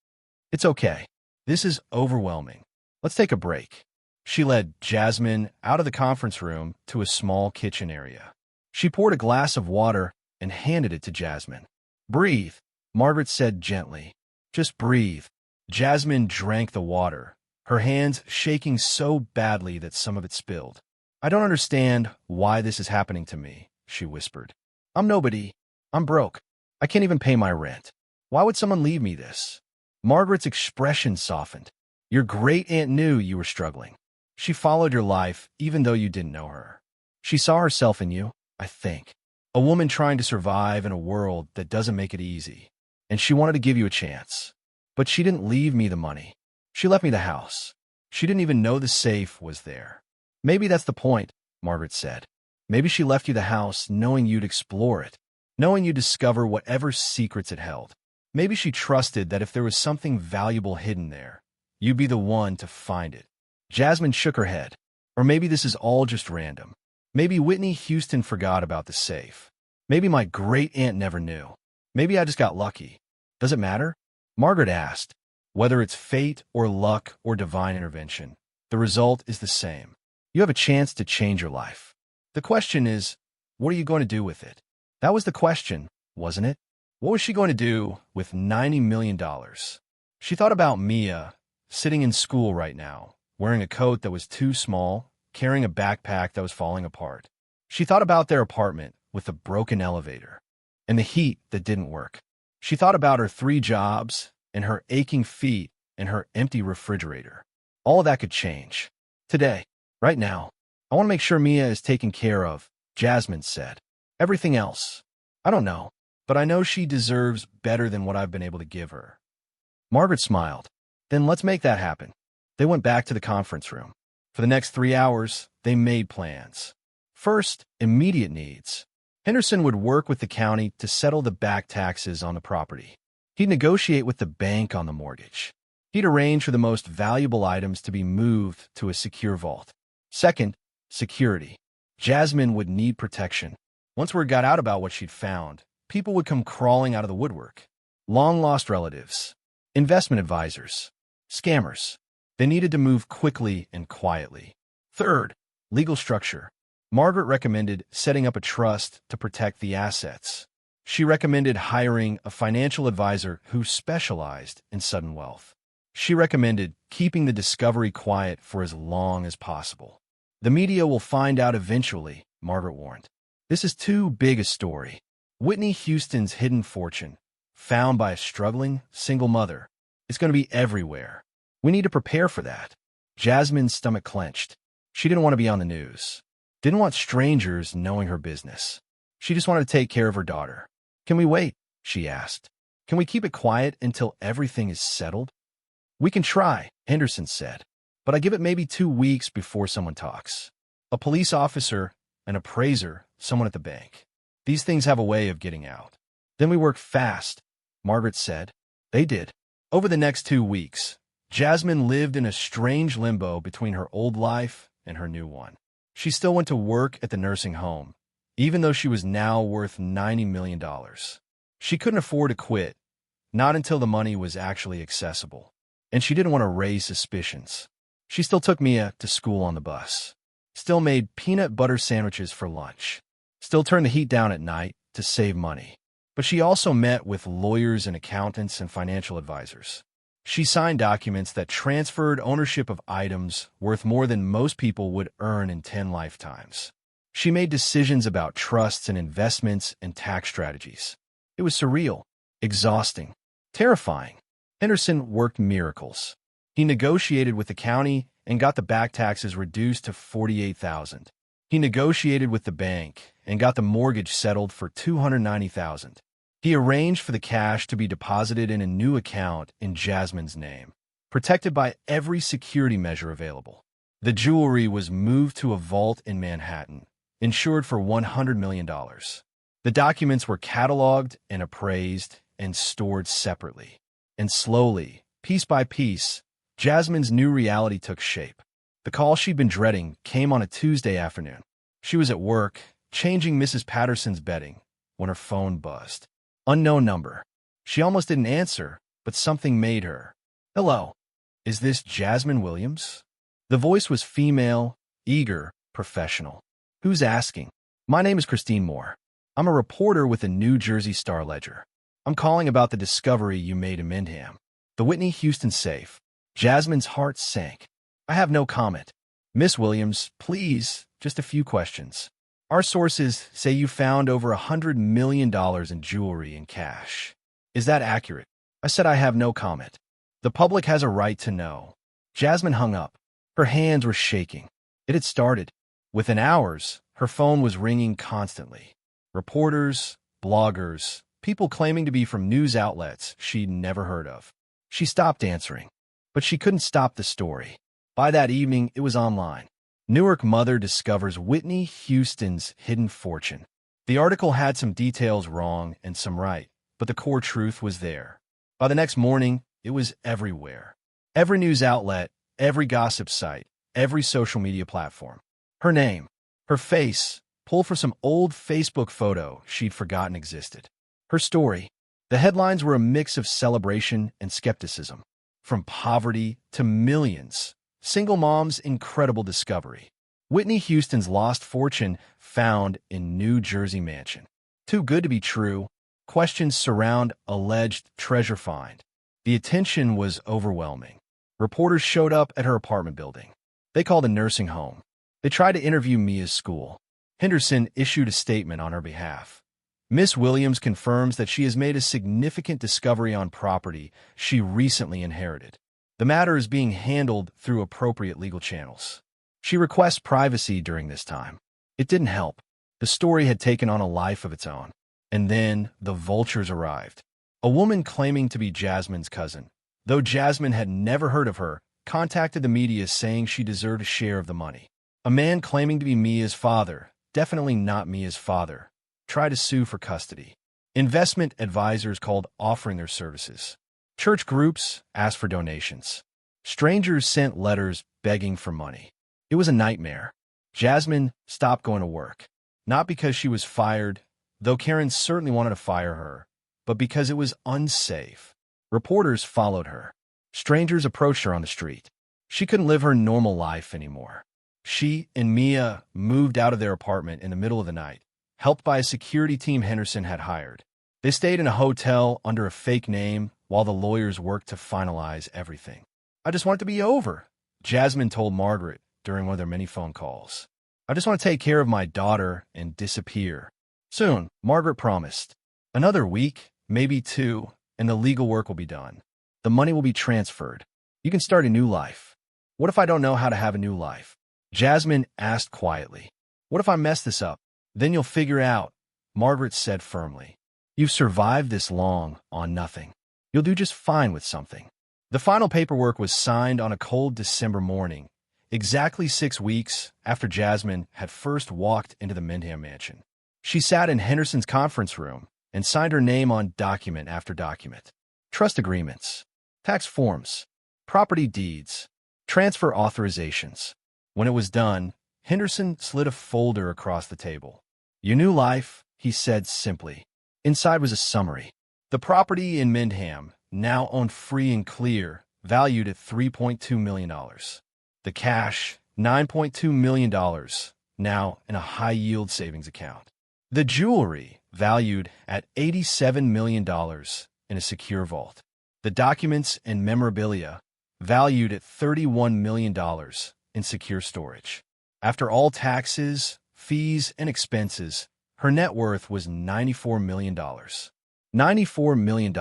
"It's okay. This is overwhelming. Let's take a break." She led Jasmine out of the conference room to a small kitchen area. She poured a glass of water and handed it to Jasmine. "Breathe. Margaret said gently. Just breathe. Jasmine drank the water, her hands shaking so badly that some of it spilled. I don't understand why this is happening to me, she whispered. I'm nobody. I'm broke. I can't even pay my rent. Why would someone leave me this? Margaret's expression softened. Your great-aunt knew you were struggling. She followed your life even though you didn't know her. She saw herself in you, I think. A woman trying to survive in a world that doesn't make it easy. And she wanted to give you a chance. But she didn't leave me the money. She left me the house. She didn't even know the safe was there. Maybe that's the point, Margaret said. Maybe she left you the house knowing you'd explore it, knowing you'd discover whatever secrets it held. Maybe she trusted that if there was something valuable hidden there, you'd be the one to find it. Jasmine shook her head. Or maybe this is all just random. Maybe Whitney Houston forgot about the safe. Maybe my great-aunt never knew. Maybe I just got lucky. Does it matter? Margaret asked. Whether it's fate or luck or divine intervention, the result is the same. You have a chance to change your life. The question is, what are you going to do with it? That was the question, wasn't it? What was she going to do with $90 million? She thought about Mia, sitting in school right now, wearing a coat that was too small, carrying a backpack that was falling apart. She thought about their apartment with the broken elevator and the heat that didn't work. She thought about her 3 jobs and her aching feet and her empty refrigerator. All of that could change. Today, right now, I want to make sure Mia is taken care of, Jasmine said. Everything else, I don't know, but I know she deserves better than what I've been able to give her. Margaret smiled. Then let's make that happen. They went back to the conference room. For the next 3 hours, they made plans. First, immediate needs. Henderson would work with the county to settle the back taxes on the property. He'd negotiate with the bank on the mortgage. He'd arrange for the most valuable items to be moved to a secure vault. Second, security. Jasmine would need protection. Once word got out about what she'd found, people would come crawling out of the woodwork. Long-lost relatives, investment advisors, scammers. They needed to move quickly and quietly. Third, legal structure. Margaret recommended setting up a trust to protect the assets. She recommended hiring a financial advisor who specialized in sudden wealth. She recommended keeping the discovery quiet for as long as possible. The media will find out eventually, Margaret warned. This is too big a story. Whitney Houston's hidden fortune, found by a struggling single mother, is going to be everywhere. We need to prepare for that. Jasmine's stomach clenched. She didn't want to be on the news. Didn't want strangers knowing her business. She just wanted to take care of her daughter. Can we wait? She asked. Can we keep it quiet until everything is settled? We can try, Henderson said, but I give it maybe 2 weeks before someone talks. A police officer, an appraiser, someone at the bank. These things have a way of getting out. Then we work fast, Margaret said. They did. Over the next 2 weeks, Jasmine lived in a strange limbo between her old life and her new one. She still went to work at the nursing home, even though she was now worth $90 million. She couldn't afford to quit, not until the money was actually accessible. And she didn't want to raise suspicions. She still took Mia to school on the bus, still made peanut butter sandwiches for lunch, still turned the heat down at night to save money. But she also met with lawyers and accountants and financial advisors. She signed documents that transferred ownership of items worth more than most people would earn in 10 lifetimes. She made decisions about trusts and investments and tax strategies. It was surreal, exhausting, terrifying. Henderson worked miracles. He negotiated with the county and got the back taxes reduced to $48,000. He negotiated with the bank and got the mortgage settled for $290,000. He arranged for the cash to be deposited in a new account in Jasmine's name, protected by every security measure available. The jewelry was moved to a vault in Manhattan, insured for $100 million. The documents were cataloged and appraised and stored separately. And slowly, piece by piece, Jasmine's new reality took shape. The call she'd been dreading came on a Tuesday afternoon. She was at work, changing Mrs. Patterson's bedding, when her phone buzzed. Unknown number. She almost didn't answer, but something made her. Hello. Is this Jasmine Williams? The voice was female, eager, professional. Who's asking? My name is Christine Moore. I'm a reporter with the New Jersey Star-Ledger. I'm calling about the discovery you made in Mindham. The Whitney Houston safe. Jasmine's heart sank. I have no comment. Miss Williams, please, just a few questions. Our sources say you found over $100 million in jewelry and cash. Is that accurate? I said I have no comment. The public has a right to know. Jasmine hung up. Her hands were shaking. It had started. Within hours, her phone was ringing constantly. Reporters, bloggers, people claiming to be from news outlets she'd never heard of. She stopped answering, but she couldn't stop the story. By that evening, it was online. Newark mother discovers Whitney Houston's hidden fortune. The article had some details wrong and some right, but the core truth was there. By the next morning, it was everywhere. Every news outlet, every gossip site, every social media platform. Her name, her face, pulled from some old Facebook photo she'd forgotten existed. Her story. The headlines were a mix of celebration and skepticism. From poverty to millions. Single mom's incredible discovery. Whitney Houston's lost fortune found in New Jersey mansion. Too good to be true. Questions surround alleged treasure find. The attention was overwhelming. Reporters showed up at her apartment building. They called a nursing home. They tried to interview Mia's school. Henderson issued a statement on her behalf. Miss Williams confirms that she has made a significant discovery on property she recently inherited. The matter is being handled through appropriate legal channels. She requests privacy during this time. It didn't help. The story had taken on a life of its own. And then the vultures arrived. A woman claiming to be Jasmine's cousin, though Jasmine had never heard of her, contacted the media saying she deserved a share of the money. A man claiming to be Mia's father, definitely not Mia's father, tried to sue for custody. Investment advisors called offering their services. Church groups asked for donations. Strangers sent letters begging for money. It was a nightmare. Jasmine stopped going to work, not because she was fired, though Karen certainly wanted to fire her, but because it was unsafe. Reporters followed her. Strangers approached her on the street. She couldn't live her normal life anymore. She and Mia moved out of their apartment in the middle of the night, helped by a security team Henderson had hired. They stayed in a hotel under a fake name while the lawyers worked to finalize everything. I just want it to be over, Jasmine told Margaret during one of their many phone calls. I just want to take care of my daughter and disappear. Soon, Margaret promised. Another week, maybe two, and the legal work will be done. The money will be transferred. You can start a new life. What if I don't know how to have a new life? Jasmine asked quietly. What if I mess this up? Then you'll figure out, Margaret said firmly. You've survived this long on nothing. You'll do just fine with something. The final paperwork was signed on a cold December morning, exactly 6 weeks after Jasmine had first walked into the Mindham mansion. She sat in Henderson's conference room and signed her name on document after document. Trust agreements, tax forms, property deeds, transfer authorizations. When it was done, Henderson slid a folder across the table. Your new life, he said simply. Inside was a summary. The property in Mindham, now owned free and clear, valued at $3.2 million. The cash, $9.2 million, now in a high-yield savings account. The jewelry, valued at $87 million in a secure vault. The documents and memorabilia, valued at $31 million in secure storage. After all taxes, fees, and expenses, her net worth was $94 million. $94 million.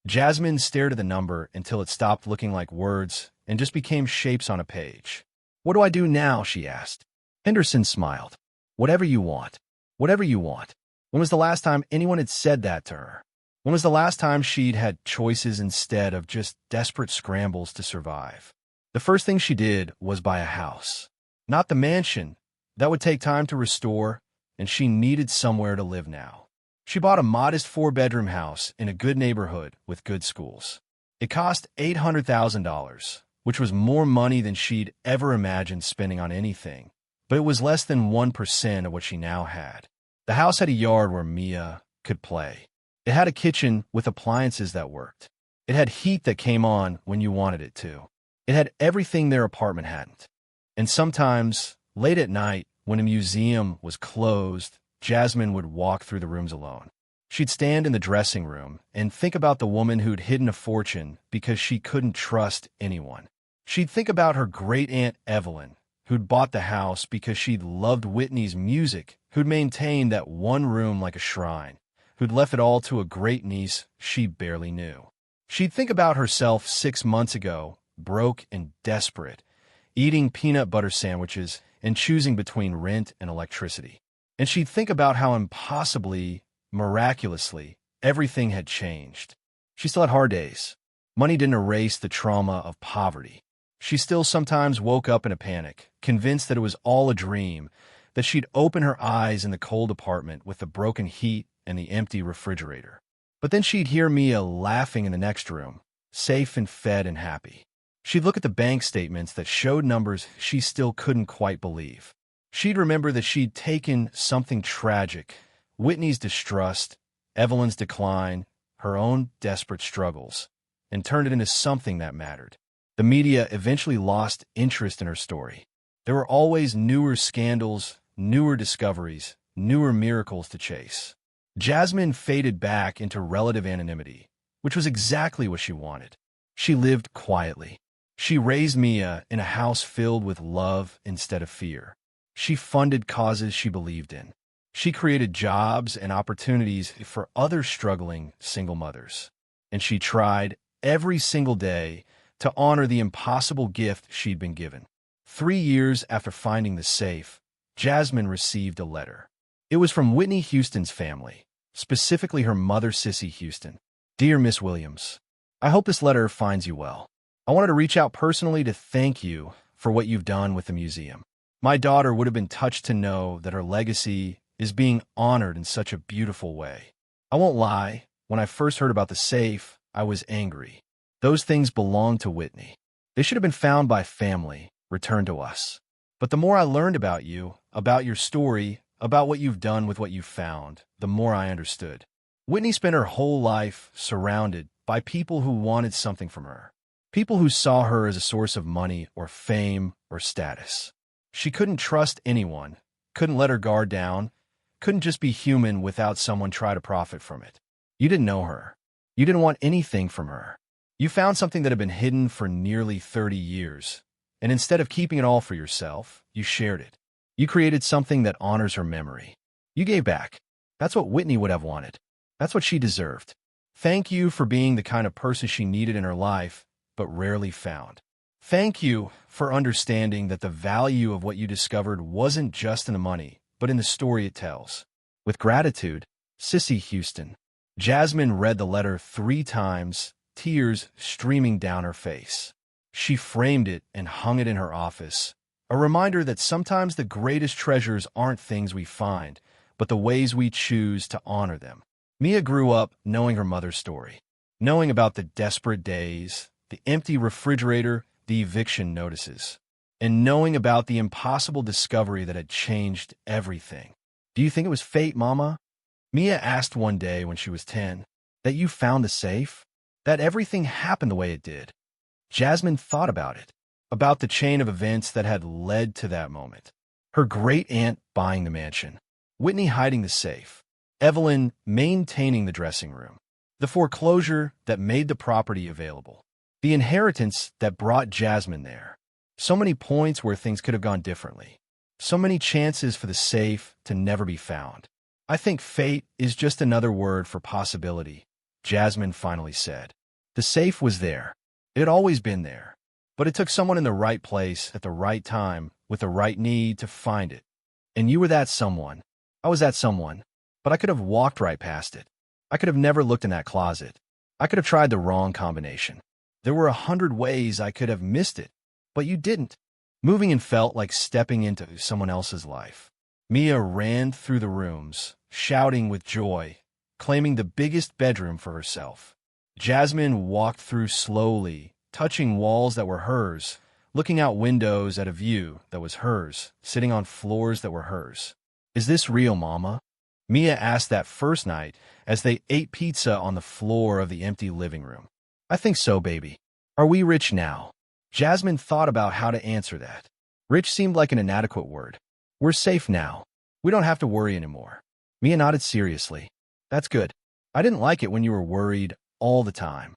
Jasmine stared at the number until it stopped looking like words and just became shapes on a page. What do I do now? She asked. Henderson smiled. Whatever you want. Whatever you want. When was the last time anyone had said that to her? When was the last time she'd had choices instead of just desperate scrambles to survive? The first thing she did was buy a house. Not the mansion. That would take time to restore, and she needed somewhere to live now. She bought a modest 4-bedroom house in a good neighborhood with good schools. It cost $800,000, which was more money than she'd ever imagined spending on anything, but it was less than 1% of what she now had. The house had a yard where Mia could play. It had a kitchen with appliances that worked. It had heat that came on when you wanted it to. It had everything their apartment hadn't. And sometimes, late at night, when a museum was closed, Jasmine would walk through the rooms alone. She'd stand in the dressing room and think about the woman who'd hidden a fortune because she couldn't trust anyone. She'd think about her great-aunt Evelyn, who'd bought the house because she'd loved Whitney's music, who'd maintained that one room like a shrine, who'd left it all to a great niece she barely knew. She'd think about herself 6 months ago, broke and desperate, eating peanut butter sandwiches and choosing between rent and electricity. And she'd think about how impossibly, miraculously, everything had changed. She still had hard days. Money didn't erase the trauma of poverty. She still sometimes woke up in a panic, convinced that it was all a dream, that she'd open her eyes in the cold apartment with the broken heat and the empty refrigerator. But then she'd hear Mia laughing in the next room, safe and fed and happy. She'd look at the bank statements that showed numbers she still couldn't quite believe. She'd remember that she'd taken something tragic, Whitney's distrust, Evelyn's decline, her own desperate struggles, and turned it into something that mattered. The media eventually lost interest in her story. There were always newer scandals, newer discoveries, newer miracles to chase. Jasmine faded back into relative anonymity, which was exactly what she wanted. She lived quietly. She raised Mia in a house filled with love instead of fear. She funded causes she believed in. She created jobs and opportunities for other struggling single mothers. And she tried every single day to honor the impossible gift she'd been given. 3 years after finding the safe, Jasmine received a letter. It was from Whitney Houston's family, specifically her mother, Sissy Houston. Dear Miss Williams, I hope this letter finds you well. I wanted to reach out personally to thank you for what you've done with the museum. My daughter would have been touched to know that her legacy is being honored in such a beautiful way. I won't lie, when I first heard about the safe, I was angry. Those things belonged to Whitney. They should have been found by family, returned to us. But the more I learned about you, about your story, about what you've done with what you found, the more I understood. Whitney spent her whole life surrounded by people who wanted something from her. People who saw her as a source of money or fame or status. She couldn't trust anyone, couldn't let her guard down, couldn't just be human without someone try to profit from it. You didn't know her. You didn't want anything from her. You found something that had been hidden for nearly 30 years, and instead of keeping it all for yourself, you shared it. You created something that honors her memory. You gave back. That's what Whitney would have wanted. That's what she deserved. Thank you for being the kind of person she needed in her life, but rarely found. Thank you for understanding that the value of what you discovered wasn't just in the money, but in the story it tells. With gratitude, Sissy Houston. Jasmine read the letter 3 times, tears streaming down her face. She framed it and hung it in her office, a reminder that sometimes the greatest treasures aren't things we find, but the ways we choose to honor them. Mia grew up knowing her mother's story, knowing about the desperate days, the empty refrigerator, the eviction notices, and knowing about the impossible discovery that had changed everything. Do you think it was fate, Mama? Mia asked one day when she was 10, that you found the safe? That everything happened the way it did? Jasmine thought about it, about the chain of events that had led to that moment. Her great-aunt buying the mansion, Whitney hiding the safe, Evelyn maintaining the dressing room, the foreclosure that made the property available, the inheritance that brought Jasmine there. So many points where things could have gone differently. So many chances for the safe to never be found. I think fate is just another word for possibility, Jasmine finally said. The safe was there. It had always been there. But it took someone in the right place at the right time with the right need to find it. And you were that someone. I was that someone. But I could have walked right past it. I could have never looked in that closet. I could have tried the wrong combination. There were 100 ways I could have missed it. But you didn't. Moving in felt like stepping into someone else's life. Mia ran through the rooms, shouting with joy, claiming the biggest bedroom for herself. Jasmine walked through slowly, touching walls that were hers, looking out windows at a view that was hers, sitting on floors that were hers. Is this real, Mama? Mia asked that first night as they ate pizza on the floor of the empty living room. I think so, baby. Are we rich now? Jasmine thought about how to answer that. Rich seemed like an inadequate word. We're safe now. We don't have to worry anymore. Mia nodded seriously. That's good. I didn't like it when you were worried all the time.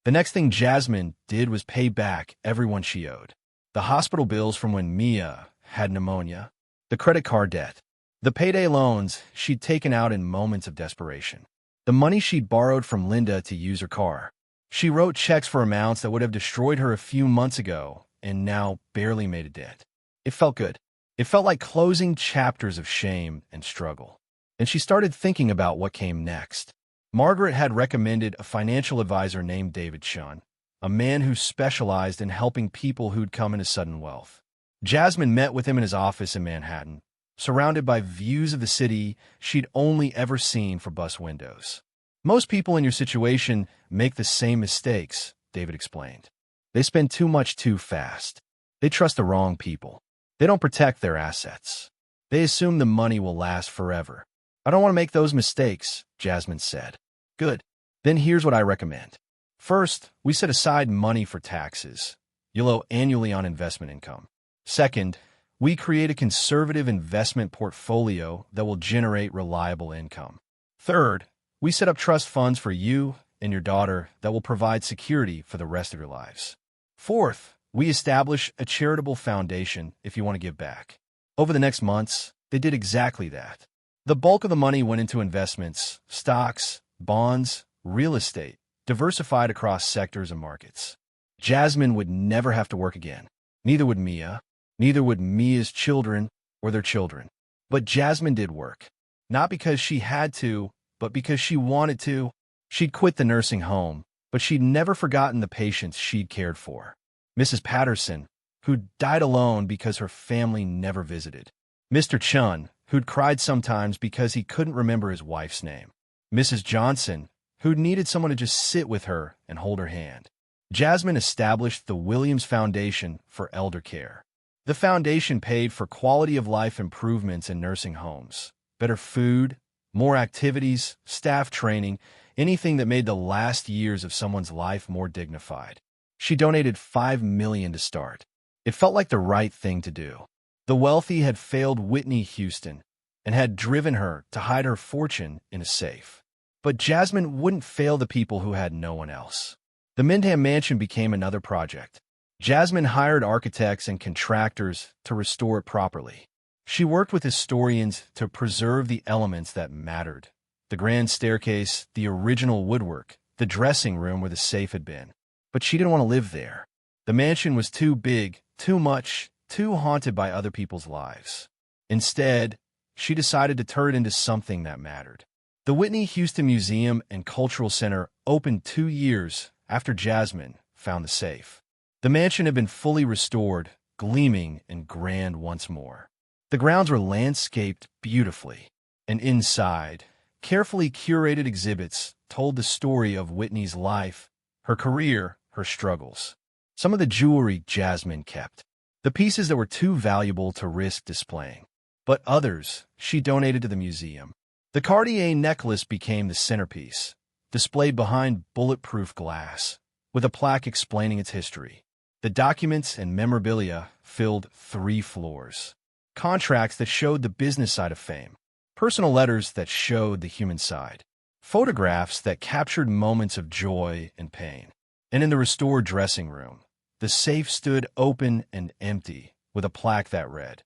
The next thing Jasmine did was pay back everyone she owed. The hospital bills from when Mia had pneumonia, the credit card debt, the payday loans she'd taken out in moments of desperation, the money she'd borrowed from Linda to use her car. She wrote checks for amounts that would have destroyed her a few months ago and now barely made a dent. It felt good. It felt like closing chapters of shame and struggle. And she started thinking about what came next. Margaret had recommended a financial advisor named David Chun, a man who specialized in helping people who'd come into sudden wealth. Jasmine met with him in his office in Manhattan, surrounded by views of the city she'd only ever seen from bus windows. Most people in your situation make the same mistakes, David explained. They spend too much too fast. They trust the wrong people. They don't protect their assets. They assume the money will last forever. I don't want to make those mistakes, Jasmine said. Good. Then here's what I recommend. First, we set aside money for taxes. You'll owe annually on investment income. Second, we create a conservative investment portfolio that will generate reliable income. Third, we set up trust funds for you and your daughter that will provide security for the rest of your lives. Fourth, we establish a charitable foundation if you want to give back. Over the next months, they did exactly that. The bulk of the money went into investments, stocks, bonds, real estate, diversified across sectors and markets. Jasmine would never have to work again. Neither would Mia. Neither would Mia's children or their children. But Jasmine did work. Not because she had to, but because she wanted to. She'd quit the nursing home, but she'd never forgotten the patients she'd cared for. Mrs. Patterson, who'd died alone because her family never visited. Mr. Chun, who'd cried sometimes because he couldn't remember his wife's name. Mrs. Johnson, who'd needed someone to just sit with her and hold her hand. Jasmine established the Williams Foundation for Elder Care. The foundation paid for quality of life improvements in nursing homes, better food, more activities, staff training, anything that made the last years of someone's life more dignified. She donated $5 million to start. It felt like the right thing to do. The wealthy had failed Whitney Houston and had driven her to hide her fortune in a safe. But Jasmine wouldn't fail the people who had no one else. The Mindham Mansion became another project. Jasmine hired architects and contractors to restore it properly. She worked with historians to preserve the elements that mattered. The grand staircase, the original woodwork, the dressing room where the safe had been. But she didn't want to live there. The mansion was too big, too much, too haunted by other people's lives. Instead, she decided to turn it into something that mattered. The Whitney Houston Museum and Cultural Center opened 2 years after Jasmine found the safe. The mansion had been fully restored, gleaming and grand once more. The grounds were landscaped beautifully, and inside, carefully curated exhibits told the story of Whitney's life, her career, her struggles. Some of the jewelry Jasmine kept, the pieces that were too valuable to risk displaying. But others she donated to the museum. The Cartier necklace became the centerpiece, displayed behind bulletproof glass, with a plaque explaining its history. The documents and memorabilia filled 3 floors. Contracts that showed the business side of fame. Personal letters that showed the human side. Photographs that captured moments of joy and pain. And in the restored dressing room, the safe stood open and empty, with a plaque that read,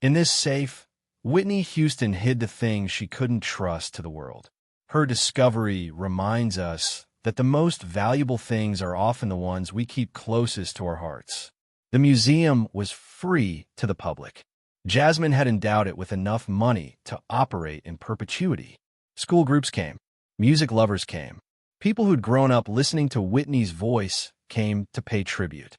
"In this safe, Whitney Houston hid the things she couldn't trust to the world. Her discovery reminds us that the most valuable things are often the ones we keep closest to our hearts." The museum was free to the public. Jasmine had endowed it with enough money to operate in perpetuity. School groups came. Music lovers came. People who'd grown up listening to Whitney's voice came to pay tribute.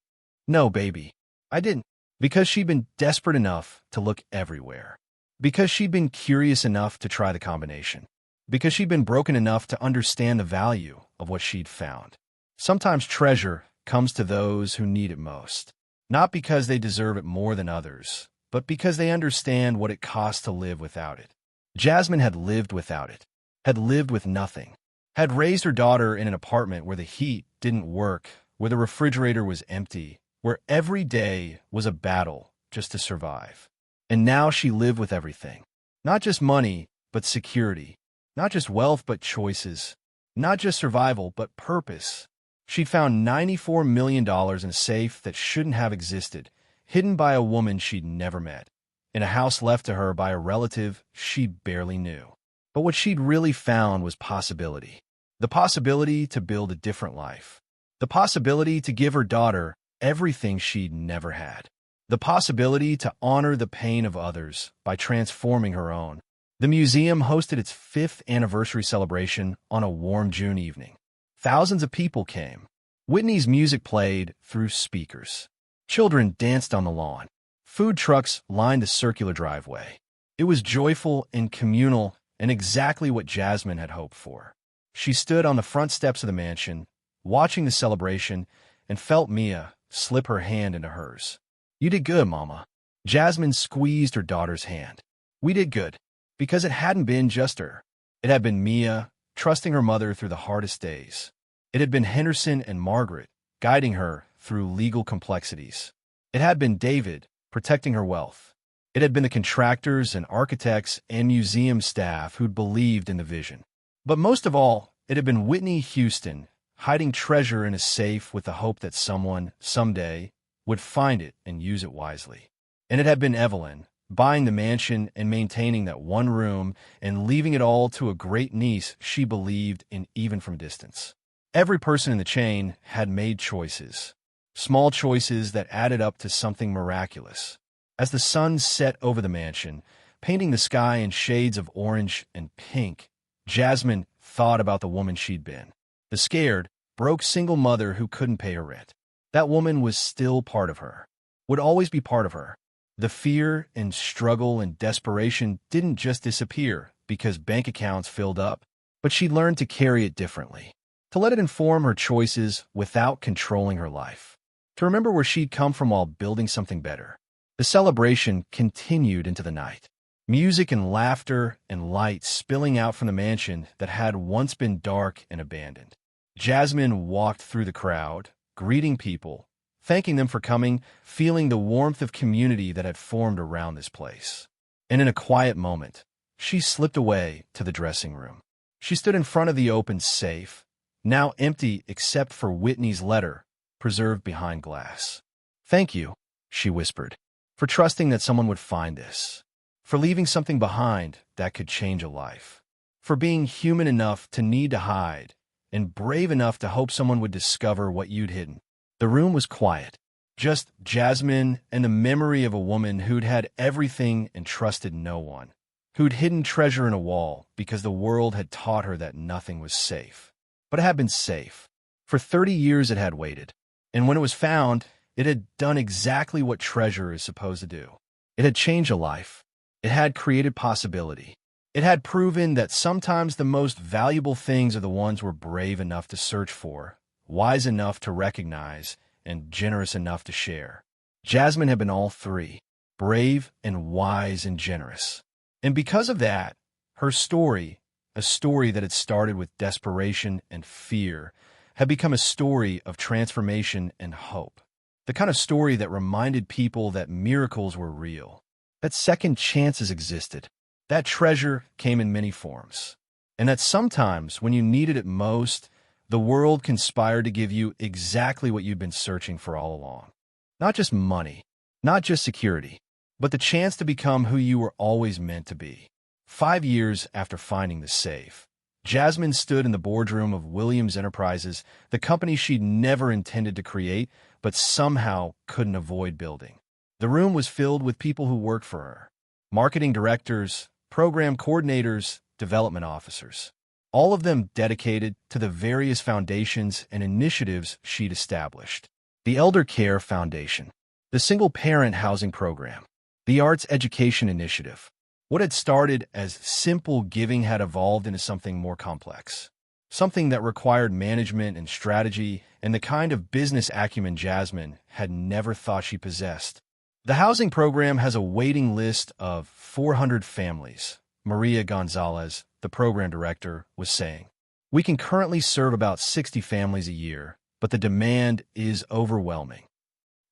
No, baby, I didn't. Because she'd been desperate enough to look everywhere. Because she'd been curious enough to try the combination. Because she'd been broken enough to understand the value of what she'd found. Sometimes treasure comes to those who need it most. Not because they deserve it more than others, but because they understand what it costs to live without it. Jasmine had lived without it. Had lived with nothing. Had raised her daughter in an apartment where the heat didn't work, where the refrigerator was empty, where every day was a battle just to survive. And now she lived with everything. Not just money, but security. Not just wealth, but choices. Not just survival, but purpose. She'd found $94 million in a safe that shouldn't have existed, hidden by a woman she'd never met, in a house left to her by a relative she barely knew. But what she'd really found was possibility. The possibility to build a different life. The possibility to give her daughter everything she'd never had. The possibility to honor the pain of others by transforming her own. The museum hosted its 5th anniversary celebration on a warm June evening. Thousands of people came. Whitney's music played through speakers. Children danced on the lawn. Food trucks lined the circular driveway. It was joyful and communal, and exactly what Jasmine had hoped for. She stood on the front steps of the mansion, watching the celebration, and felt Mia slip her hand into hers. "You did good, Mama." Jasmine squeezed her daughter's hand. "We did good." Because it hadn't been just her. It had been Mia, trusting her mother through the hardest days. It had been Henderson and Margaret, guiding her through legal complexities. It had been David, protecting her wealth. It had been the contractors and architects and museum staff who'd believed in the vision. But most of all, it had been Whitney Houston, hiding treasure in a safe with the hope that someone, someday, would find it and use it wisely. And it had been Evelyn, buying the mansion and maintaining that one room and leaving it all to a great niece she believed in even from distance. Every person in the chain had made choices, small choices that added up to something miraculous. As the sun set over the mansion, painting the sky in shades of orange and pink, Jasmine thought about the woman she'd been. The scared, broke single mother who couldn't pay her rent. That woman was still part of her, would always be part of her. The fear and struggle and desperation didn't just disappear because bank accounts filled up, but she learned to carry it differently, to let it inform her choices without controlling her life, to remember where she'd come from while building something better. The celebration continued into the night. Music and laughter and light spilling out from the mansion that had once been dark and abandoned. Jasmine walked through the crowd, greeting people, thanking them for coming, feeling the warmth of community that had formed around this place. And in a quiet moment, she slipped away to the dressing room. She stood in front of the open safe, now empty except for Whitney's letter, preserved behind glass. "Thank you," she whispered, "for trusting that someone would find this, for leaving something behind that could change a life, for being human enough to need to hide, and brave enough to hope someone would discover what you'd hidden." The room was quiet, just Jasmine and the memory of a woman who'd had everything and trusted no one, who'd hidden treasure in a wall because the world had taught her that nothing was safe. But it had been safe. For 30 years it had waited, and when it was found, it had done exactly what treasure is supposed to do. It had changed a life. It had created possibility. It had proven that sometimes the most valuable things are the ones we're brave enough to search for, wise enough to recognize, and generous enough to share. Jasmine had been all three, brave and wise and generous. And because of that, her story, a story that had started with desperation and fear, had become a story of transformation and hope. The kind of story that reminded people that miracles were real, that second chances existed, that treasure came in many forms, and that sometimes when you needed it most, the world conspired to give you exactly what you'd been searching for all along. Not just money, not just security, but the chance to become who you were always meant to be. 5 years after finding the safe, Jasmine stood in the boardroom of Williams Enterprises, the company she'd never intended to create, but somehow couldn't avoid building. The room was filled with people who worked for her. Marketing directors, program coordinators, development officers. All of them dedicated to the various foundations and initiatives she'd established. The Elder Care Foundation, the Single Parent Housing Program, the Arts Education Initiative. What had started as simple giving had evolved into something more complex, something that required management and strategy and the kind of business acumen Jasmine had never thought she possessed. The housing program has a waiting list of 400 families, Maria Gonzalez, the program director, was saying. "We can currently serve about 60 families a year, but the demand is overwhelming."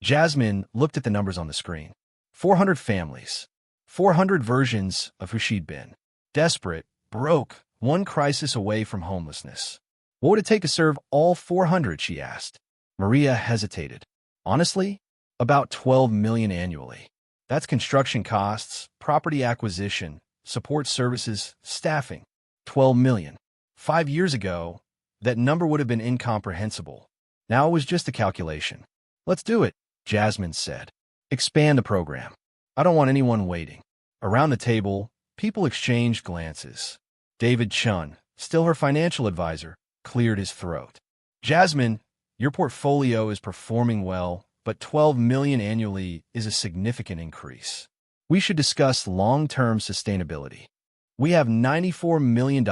Jasmine looked at the numbers on the screen. 400 families. 400 versions of who she'd been. Desperate, broke, one crisis away from homelessness. What would it take to serve all 400? She asked. Maria hesitated. Honestly, about 12 million annually. That's construction costs, property acquisition, support services, staffing. 12 million. 5 years ago, that number would have been incomprehensible. Now it was just a calculation. Let's do it, Jasmine said. Expand the program. I don't want anyone waiting. Around the table, people exchanged glances. David Chun, still her financial advisor, cleared his throat. Jasmine, your portfolio is performing well, but 12 million annually is a significant increase. We should discuss long-term sustainability. We have $94 million,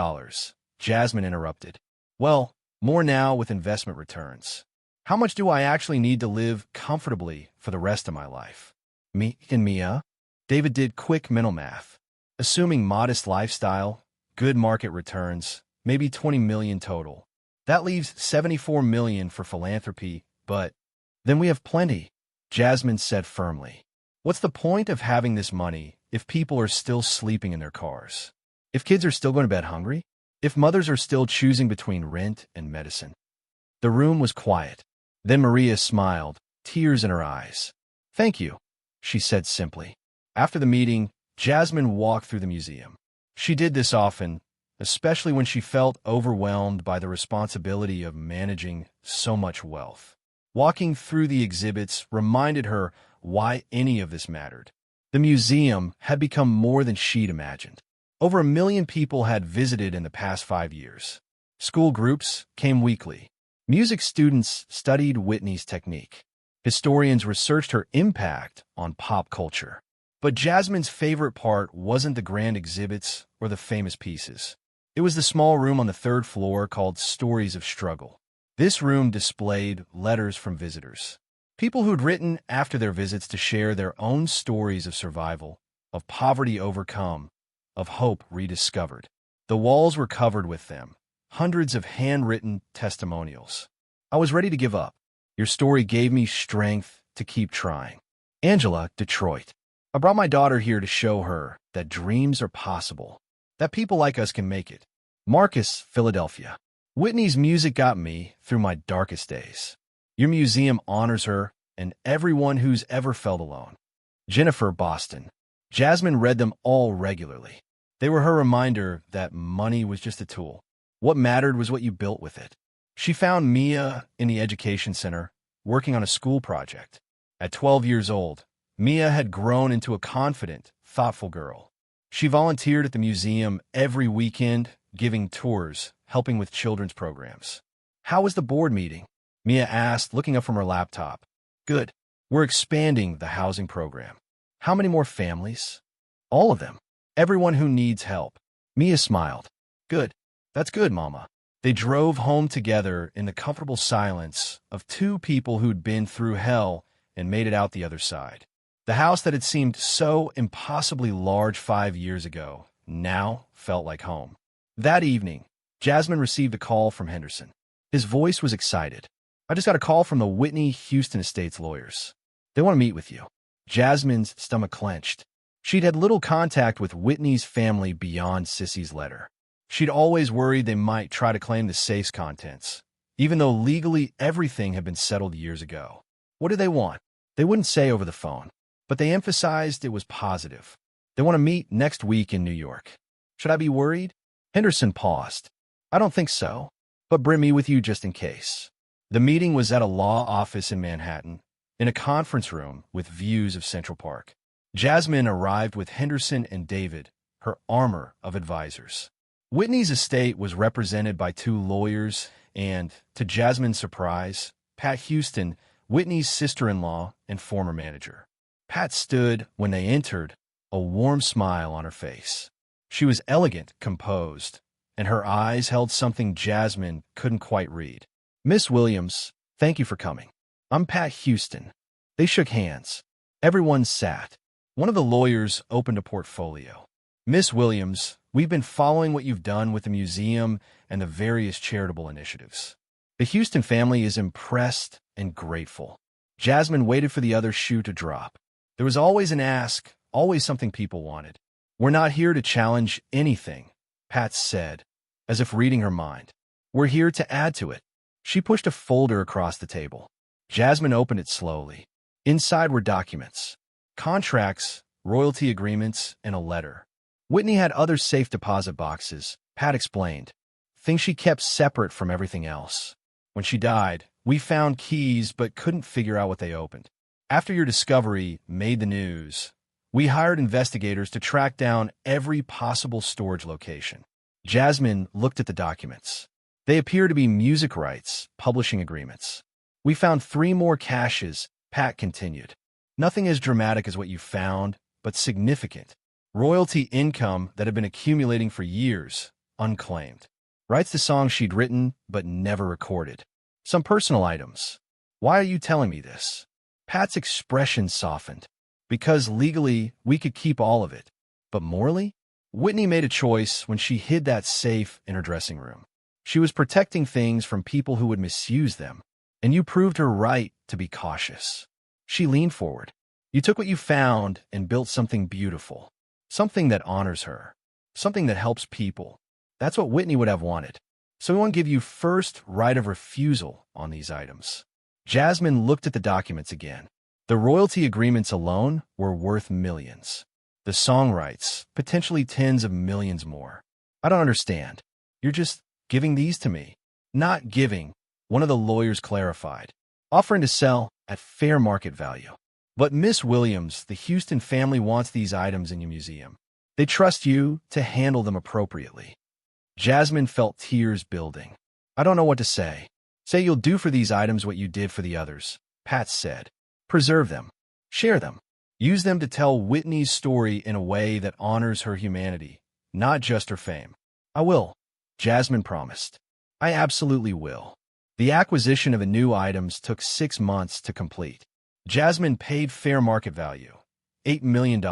Jasmine interrupted. Well, more now with investment returns. How much do I actually need to live comfortably for the rest of my life? Me and Mia? David did quick mental math. Assuming modest lifestyle, good market returns, maybe 20 million total. That leaves 74 million for philanthropy, but then we have plenty, Jasmine said firmly. What's the point of having this money if people are still sleeping in their cars? If kids are still going to bed hungry? If mothers are still choosing between rent and medicine? The room was quiet. Then Maria smiled, tears in her eyes. Thank you, she said simply. After the meeting, Jasmine walked through the museum. She did this often, especially when she felt overwhelmed by the responsibility of managing so much wealth. Walking through the exhibits reminded her why any of this mattered. The museum had become more than she'd imagined. Over 1 million people had visited in the past 5 years. School groups came weekly. Music students studied Whitney's technique. Historians researched her impact on pop culture. But Jasmine's favorite part wasn't the grand exhibits or the famous pieces. It was the small room on the 3rd floor called Stories of Struggle. This room displayed letters from visitors. People who'd written after their visits to share their own stories of survival, of poverty overcome, of hope rediscovered. The walls were covered with them, hundreds of handwritten testimonials. I was ready to give up. Your story gave me strength to keep trying. Angela, Detroit. I brought my daughter here to show her that dreams are possible, that people like us can make it. Marcus, Philadelphia. Whitney's music got me through my darkest days. Your museum honors her and everyone who's ever felt alone. Jennifer, Boston. Jasmine read them all regularly. They were her reminder that money was just a tool. What mattered was what you built with it. She found Mia in the education center, working on a school project. At 12 years old, Mia had grown into a confident, thoughtful girl. She volunteered at the museum every weekend, giving tours, helping with children's programs. How was the board meeting? Mia asked, looking up from her laptop. Good. We're expanding the housing program. How many more families? All of them. Everyone who needs help. Mia smiled. Good. That's good, Mama. They drove home together in the comfortable silence of two people who'd been through hell and made it out the other side. The house that had seemed so impossibly large 5 years ago now felt like home. That evening, Jasmine received a call from Henderson. His voice was excited. I just got a call from the Whitney Houston Estates lawyers. They want to meet with you. Jasmine's stomach clenched. She'd had little contact with Whitney's family beyond Sissy's letter. She'd always worried they might try to claim the safe's contents, even though legally everything had been settled years ago. What did they want? They wouldn't say over the phone, but they emphasized it was positive. They want to meet next week in New York. Should I be worried? Henderson paused. I don't think so, but bring me with you just in case. The meeting was at a law office in Manhattan, in a conference room with views of Central Park. Jasmine arrived with Henderson and David, her armor of advisors. Whitney's estate was represented by 2 lawyers and, to Jasmine's surprise, Pat Houston, Whitney's sister-in-law and former manager. Pat stood when they entered, a warm smile on her face. She was elegant, composed, and her eyes held something Jasmine couldn't quite read. Miss Williams, thank you for coming. I'm Pat Houston. They shook hands. Everyone sat. One of the lawyers opened a portfolio. Miss Williams, we've been following what you've done with the museum and the various charitable initiatives. The Houston family is impressed and grateful. Jasmine waited for the other shoe to drop. There was always an ask, always something people wanted. We're not here to challenge anything, Pat said, as if reading her mind. We're here to add to it. She pushed a folder across the table. Jasmine opened it slowly. Inside were documents, contracts, royalty agreements, and a letter. Whitney had other safe deposit boxes, Pat explained, things she kept separate from everything else. When she died, we found keys but couldn't figure out what they opened. After your discovery made the news, we hired investigators to track down every possible storage location. Jasmine looked at the documents. They appear to be music rights, publishing agreements. We found 3 more caches, Pat continued. Nothing as dramatic as what you found, but significant. Royalty income that had been accumulating for years, unclaimed. Rights to songs she'd written but never recorded. Some personal items. Why are you telling me this? Pat's expression softened. Because legally, we could keep all of it. But morally? Whitney made a choice when she hid that safe in her dressing room. She was protecting things from people who would misuse them. And you proved her right to be cautious. She leaned forward. You took what you found and built something beautiful. Something that honors her. Something that helps people. That's what Whitney would have wanted. So we want to give you first right of refusal on these items. Jasmine looked at the documents again. The royalty agreements alone were worth millions. The song rights, potentially tens of millions more. I don't understand. You're just giving these to me. Not giving, one of the lawyers clarified. Offering to sell at fair market value. But Miss Williams, the Houston family wants these items in your museum. They trust you to handle them appropriately. Jasmine felt tears building. I don't know what to say. Say you'll do for these items what you did for the others, Pat said. Preserve them. Share them. Use them to tell Whitney's story in a way that honors her humanity, not just her fame. I will, Jasmine promised. I absolutely will. The acquisition of the new items took 6 months to complete. Jasmine paid fair market value, $8 million,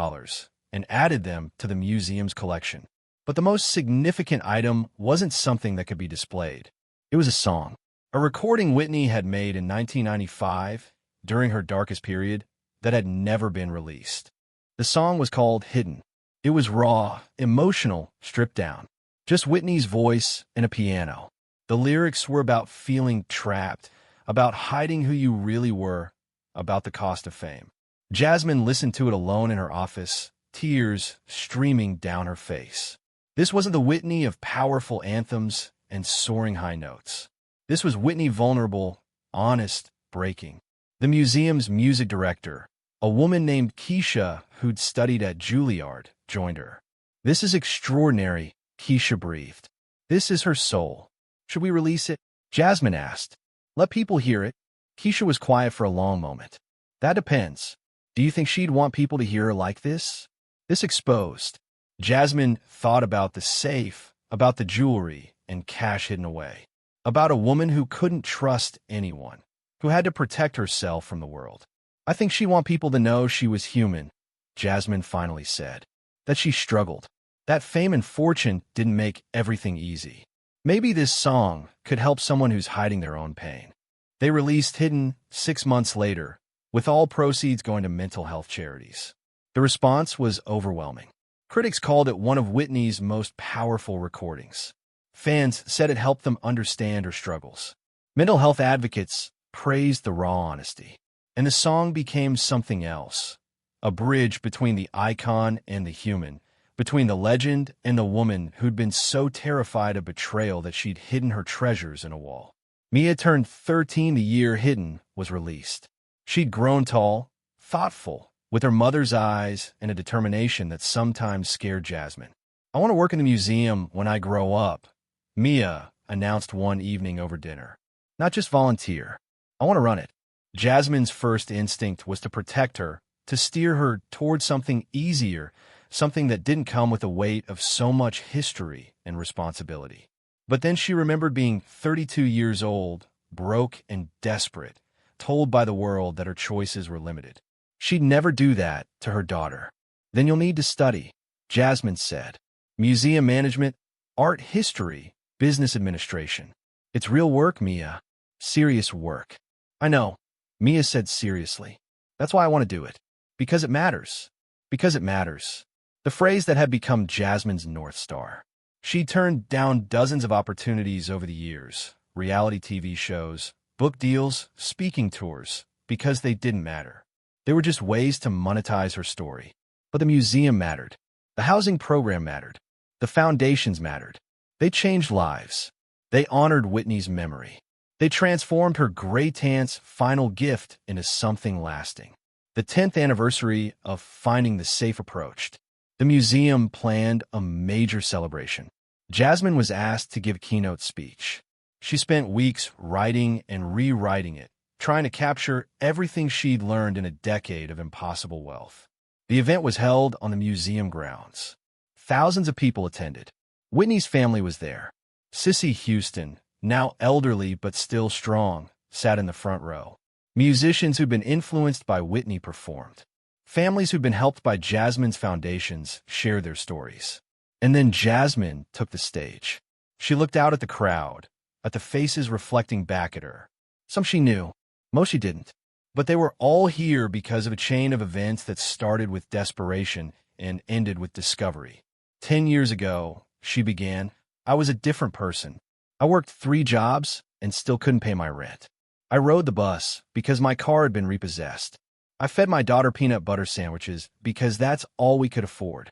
and added them to the museum's collection. But the most significant item wasn't something that could be displayed. It was a song. A recording Whitney had made in 1995, during her darkest period, that had never been released. The song was called Hidden. It was raw, emotional, stripped down. Just Whitney's voice and a piano. The lyrics were about feeling trapped, about hiding who you really were, about the cost of fame. Jasmine listened to it alone in her office, tears streaming down her face. This wasn't the Whitney of powerful anthems and soaring high notes. This was Whitney vulnerable, honest, breaking. The museum's music director, a woman named Keisha who'd studied at Juilliard, joined her. This is extraordinary, Keisha breathed. This is her soul. Should we release it? Jasmine asked. Let people hear it. Keisha was quiet for a long moment. That depends. Do you think she'd want people to hear her like this? This exposed. Jasmine thought about the safe, about the jewelry and cash hidden away. About a woman who couldn't trust anyone, who had to protect herself from the world. I think she'd want people to know she was human, Jasmine finally said. That she struggled. That fame and fortune didn't make everything easy. Maybe this song could help someone who's hiding their own pain. They released Hidden 6 months later, with all proceeds going to mental health charities. The response was overwhelming. Critics called it one of Whitney's most powerful recordings. Fans said it helped them understand her struggles. Mental health advocates praised the raw honesty. And the song became something else. A bridge between the icon and the human, between the legend and the woman who'd been so terrified of betrayal that she'd hidden her treasures in a wall. Mia turned 13 the year Hidden was released. She'd grown tall, thoughtful, with her mother's eyes and a determination that sometimes scared Jasmine. I want to work in the museum when I grow up, Mia announced one evening over dinner. Not just volunteer. I want to run it. Jasmine's first instinct was to protect her, to steer her toward something easier, something that didn't come with the weight of so much history and responsibility. But then she remembered being 32 years old, broke and desperate, told by the world that her choices were limited. She'd never do that to her daughter. Then you'll need to study, Jasmine said. Museum management, art history, business administration. It's real work, Mia. Serious work. I know, Mia said seriously. That's why I want to do it. Because it matters. Because it matters. The phrase that had become Jasmine's North Star. She turned down dozens of opportunities over the years, reality TV shows, book deals, speaking tours, because they didn't matter. They were just ways to monetize her story. But the museum mattered. The housing program mattered. The foundations mattered. They changed lives. They honored Whitney's memory. They transformed her great aunt's final gift into something lasting. The 10th anniversary of Finding the Safe approached. The museum planned a major celebration. Jasmine was asked to give a keynote speech. She spent weeks writing and rewriting it, trying to capture everything she'd learned in a decade of impossible wealth. The event was held on the museum grounds. Thousands of people attended. Whitney's family was there. Sissy Houston, now elderly but still strong, sat in the front row. Musicians who'd been influenced by Whitney performed. Families who'd been helped by Jasmine's foundations shared their stories. And then Jasmine took the stage. She looked out at the crowd, at the faces reflecting back at her. Some she knew, most she didn't. But they were all here because of a chain of events that started with desperation and ended with discovery. 10 years ago, she began, I was a different person. I worked 3 jobs and still couldn't pay my rent. I rode the bus because my car had been repossessed. I fed my daughter peanut butter sandwiches because that's all we could afford.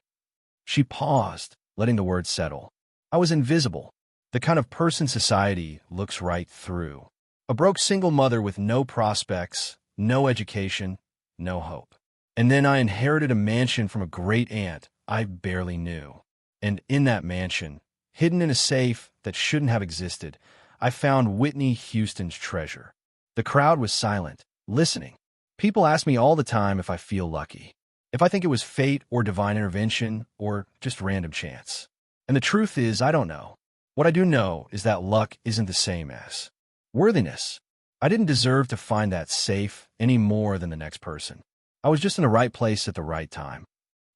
She paused, letting the words settle. I was invisible, the kind of person society looks right through. A broke single mother with no prospects, no education, no hope. And then I inherited a mansion from a great aunt I barely knew. And in that mansion, hidden in a safe that shouldn't have existed, I found Whitney Houston's treasure. The crowd was silent, listening. People ask me all the time if I feel lucky, if I think it was fate or divine intervention or just random chance. And the truth is, I don't know. What I do know is that luck isn't the same as worthiness. I didn't deserve to find that safe any more than the next person. I was just in the right place at the right time.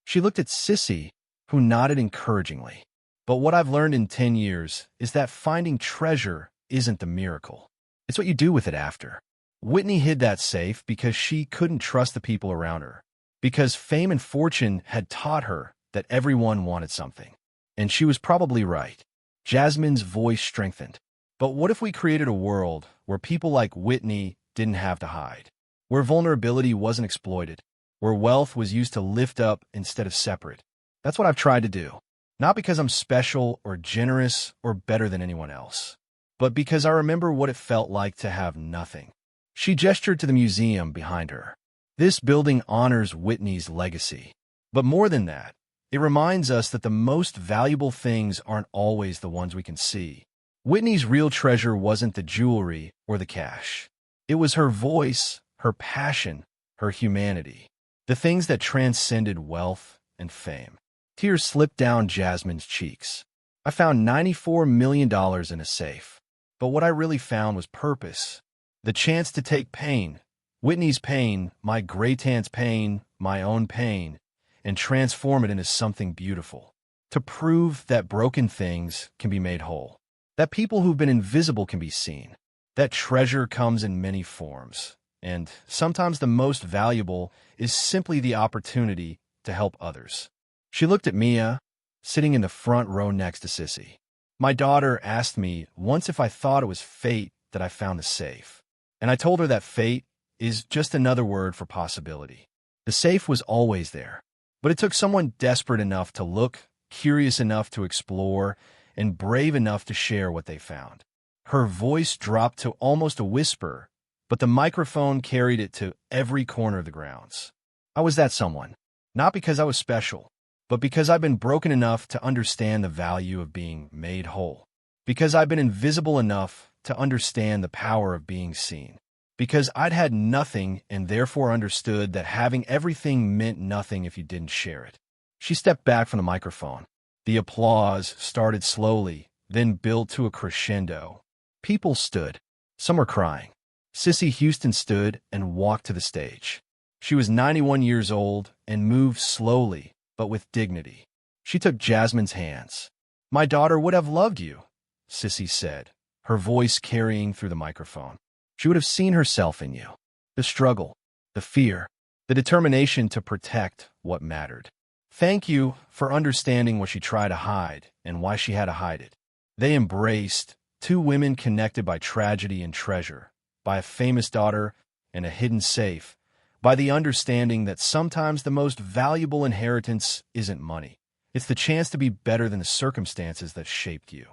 She looked at Sissy, who nodded encouragingly. But what I've learned in 10 years is that finding treasure isn't the miracle. It's what you do with it after. Whitney hid that safe because she couldn't trust the people around her, because fame and fortune had taught her that everyone wanted something. And she was probably right. Jasmine's voice strengthened. But what if we created a world where people like Whitney didn't have to hide, where vulnerability wasn't exploited, where wealth was used to lift up instead of separate? That's what I've tried to do. Not because I'm special or generous or better than anyone else, but because I remember what it felt like to have nothing. She gestured to the museum behind her. This building honors Whitney's legacy. But more than that, it reminds us that the most valuable things aren't always the ones we can see. Whitney's real treasure wasn't the jewelry or the cash. It was her voice, her passion, her humanity. The things that transcended wealth and fame. Tears slipped down Jasmine's cheeks. I found $94 million in a safe. But what I really found was purpose. The chance to take pain, Whitney's pain, my great-aunt's pain, my own pain, and transform it into something beautiful. To prove that broken things can be made whole. That people who've been invisible can be seen. That treasure comes in many forms. And sometimes the most valuable is simply the opportunity to help others. She looked at Mia, sitting in the front row next to Sissy. My daughter asked me once if I thought it was fate that I found the safe. And I told her that fate is just another word for possibility. The safe was always there, but it took someone desperate enough to look, curious enough to explore, and brave enough to share what they found. Her voice dropped to almost a whisper, but the microphone carried it to every corner of the grounds. I was that someone, not because I was special, but because I've been broken enough to understand the value of being made whole. Because I've been invisible enough to understand the power of being seen. Because I'd had nothing and therefore understood that having everything meant nothing if you didn't share it. She stepped back from the microphone. The applause started slowly, then built to a crescendo. People stood. Some were crying. Sissy Houston stood and walked to the stage. She was 91 years old and moved slowly, but with dignity. She took Jasmine's hands. "My daughter would have loved you," Sissy said, her voice carrying through the microphone. She would have seen herself in you. The struggle, the fear, the determination to protect what mattered. Thank you for understanding what she tried to hide and why she had to hide it. They embraced two women connected by tragedy and treasure, by a famous daughter and a hidden safe, by the understanding that sometimes the most valuable inheritance isn't money. It's the chance to be better than the circumstances that shaped you.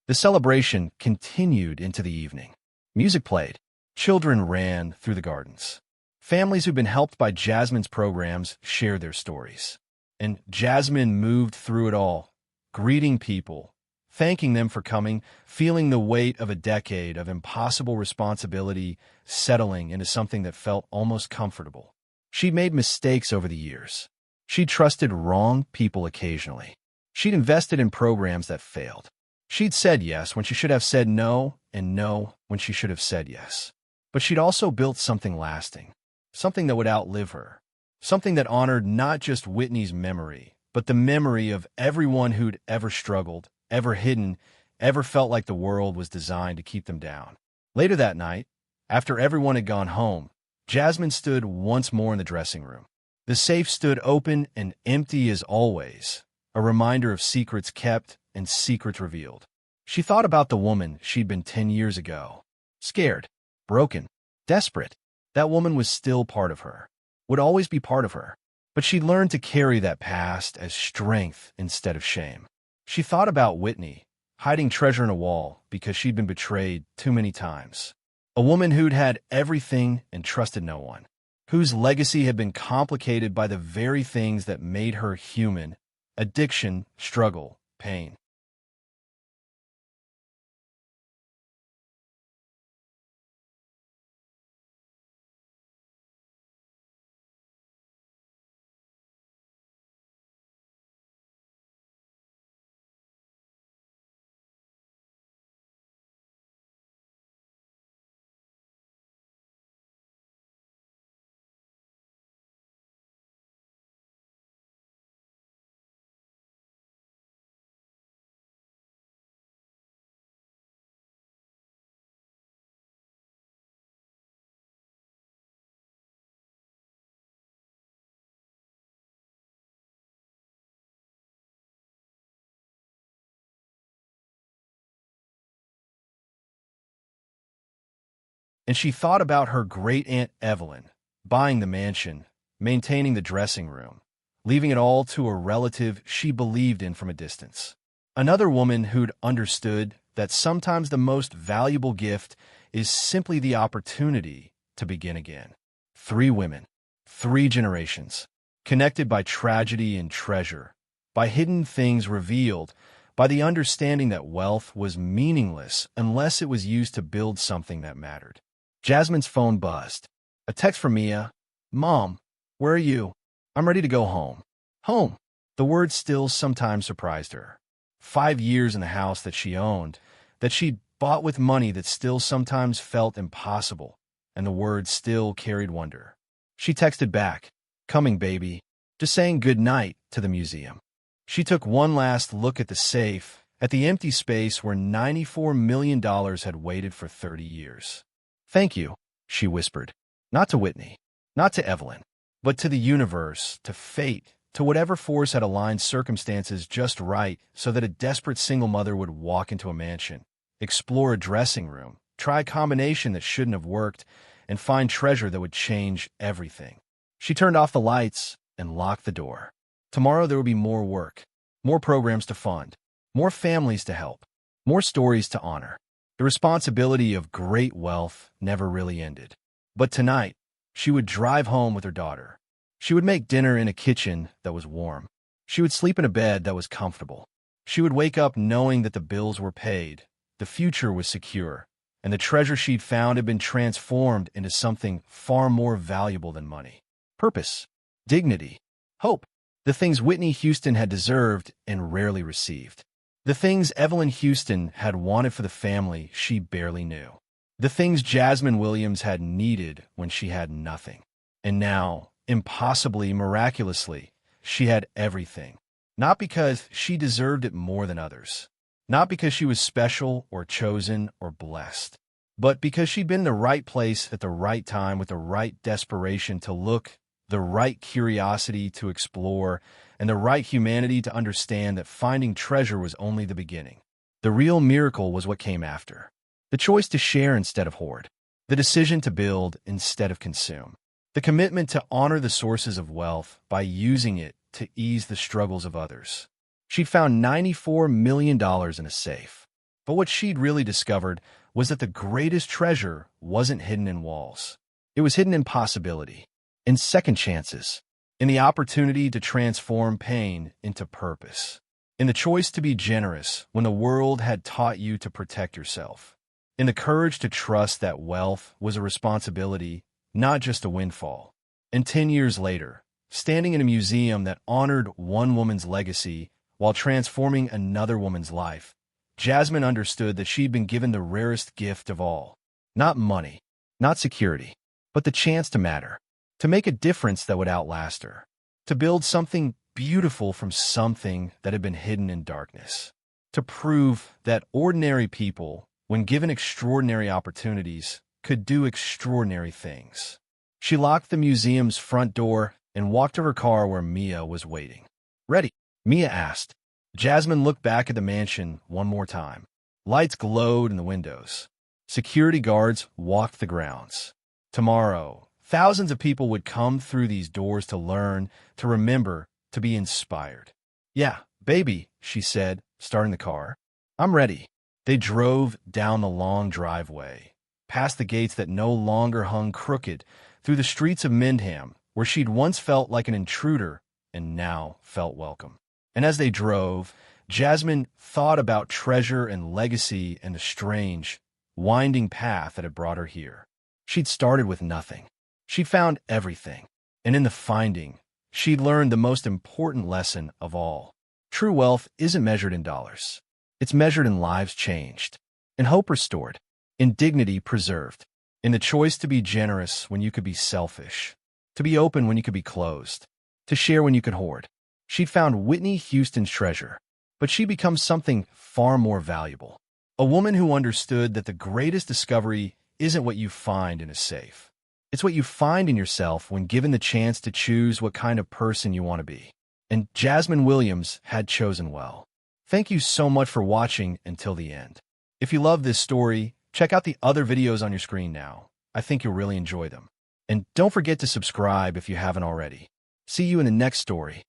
The celebration continued into the evening. Music played. Children ran through the gardens. Families who've been helped by Jasmine's programs shared their stories. And Jasmine moved through it all, greeting people, thanking them for coming, feeling the weight of a decade of impossible responsibility settling into something that felt almost comfortable. She'd made mistakes over the years. She'd trusted wrong people occasionally. She'd invested in programs that failed. She'd said yes when she should have said no, and no when she should have said yes. But she'd also built something lasting, something that would outlive her, something that honored not just Whitney's memory, but the memory of everyone who'd ever struggled, ever hidden, ever felt like the world was designed to keep them down. Later that night, after everyone had gone home, Jasmine stood once more in the dressing room. The safe stood open and empty as always, a reminder of secrets kept and secrets revealed. She thought about the woman she'd been 10 years ago. Scared, broken, desperate. That woman was still part of her, would always be part of her. But she learned to carry that past as strength instead of shame. She thought about Whitney, hiding treasure in a wall because she'd been betrayed too many times. A woman who'd had everything and trusted no one, whose legacy had been complicated by the very things that made her human: addiction, struggle, pain. And she thought about her great-aunt Evelyn, buying the mansion, maintaining the dressing room, leaving it all to a relative she believed in from a distance. Another woman who'd understood that sometimes the most valuable gift is simply the opportunity to begin again. 3 women, 3 generations, connected by tragedy and treasure, by hidden things revealed, by the understanding that wealth was meaningless unless it was used to build something that mattered. Jasmine's phone buzzed. A text from Mia. "Mom, where are you? I'm ready to go home." Home. The word still sometimes surprised her. 5 years in the house that she owned, that she'd bought with money that still sometimes felt impossible, and the word still carried wonder. She texted back, "Coming, baby," just saying good night to the museum. She took one last look at the safe, at the empty space where $94 million had waited for 30 years. "Thank you," she whispered. Not to Whitney, not to Evelyn, but to the universe, to fate, to whatever force had aligned circumstances just right so that a desperate single mother would walk into a mansion, explore a dressing room, try a combination that shouldn't have worked, and find treasure that would change everything. She turned off the lights and locked the door. Tomorrow there would be more work, more programs to fund, more families to help, more stories to honor. The responsibility of great wealth never really ended. But tonight, she would drive home with her daughter. She would make dinner in a kitchen that was warm. She would sleep in a bed that was comfortable. She would wake up knowing that the bills were paid, the future was secure, and the treasure she'd found had been transformed into something far more valuable than money. Purpose, dignity, hope, the things Whitney Houston had deserved and rarely received. The things Evelyn Houston had wanted for the family she barely knew. The things Jasmine Williams had needed when she had nothing. And now, impossibly, miraculously, she had everything. Not because she deserved it more than others. Not because she was special or chosen or blessed. But because she'd been in the right place at the right time with the right desperation to look, the right curiosity to explore, and the right humanity to understand that finding treasure was only the beginning. The real miracle was what came after. The choice to share instead of hoard. The decision to build instead of consume. The commitment to honor the sources of wealth by using it to ease the struggles of others. She'd found $94 million in a safe. But what she'd really discovered was that the greatest treasure wasn't hidden in walls. It was hidden in possibility, in second chances, in the opportunity to transform pain into purpose, in the choice to be generous when the world had taught you to protect yourself, in the courage to trust that wealth was a responsibility, not just a windfall. And 10 years later, standing in a museum that honored one woman's legacy while transforming another woman's life, Jasmine understood that she'd been given the rarest gift of all. Not money, not security, but the chance to matter, to make a difference that would outlast her, to build something beautiful from something that had been hidden in darkness, to prove that ordinary people, when given extraordinary opportunities, could do extraordinary things. She locked the museum's front door and walked to her car where Mia was waiting. "Ready?" Mia asked. Jasmine looked back at the mansion one more time. Lights glowed in the windows. Security guards walked the grounds. Tomorrow, thousands of people would come through these doors to learn, to remember, to be inspired. "Yeah, baby," she said, starting the car. "I'm ready." They drove down the long driveway, past the gates that no longer hung crooked, through the streets of Mendham, where she'd once felt like an intruder and now felt welcome. And as they drove, Jasmine thought about treasure and legacy and the strange, winding path that had brought her here. She'd started with nothing. She'd found everything. And in the finding, she'd learned the most important lesson of all. True wealth isn't measured in dollars. It's measured in lives changed, in hope restored, in dignity preserved, in the choice to be generous when you could be selfish, to be open when you could be closed, to share when you could hoard. She'd found Whitney Houston's treasure, but she'd become something far more valuable. A woman who understood that the greatest discovery isn't what you find in a safe. It's what you find in yourself when given the chance to choose what kind of person you want to be. And Jasmine Williams had chosen well. Thank you so much for watching until the end. If you love this story, check out the other videos on your screen now. I think you'll really enjoy them. And don't forget to subscribe if you haven't already. See you in the next story.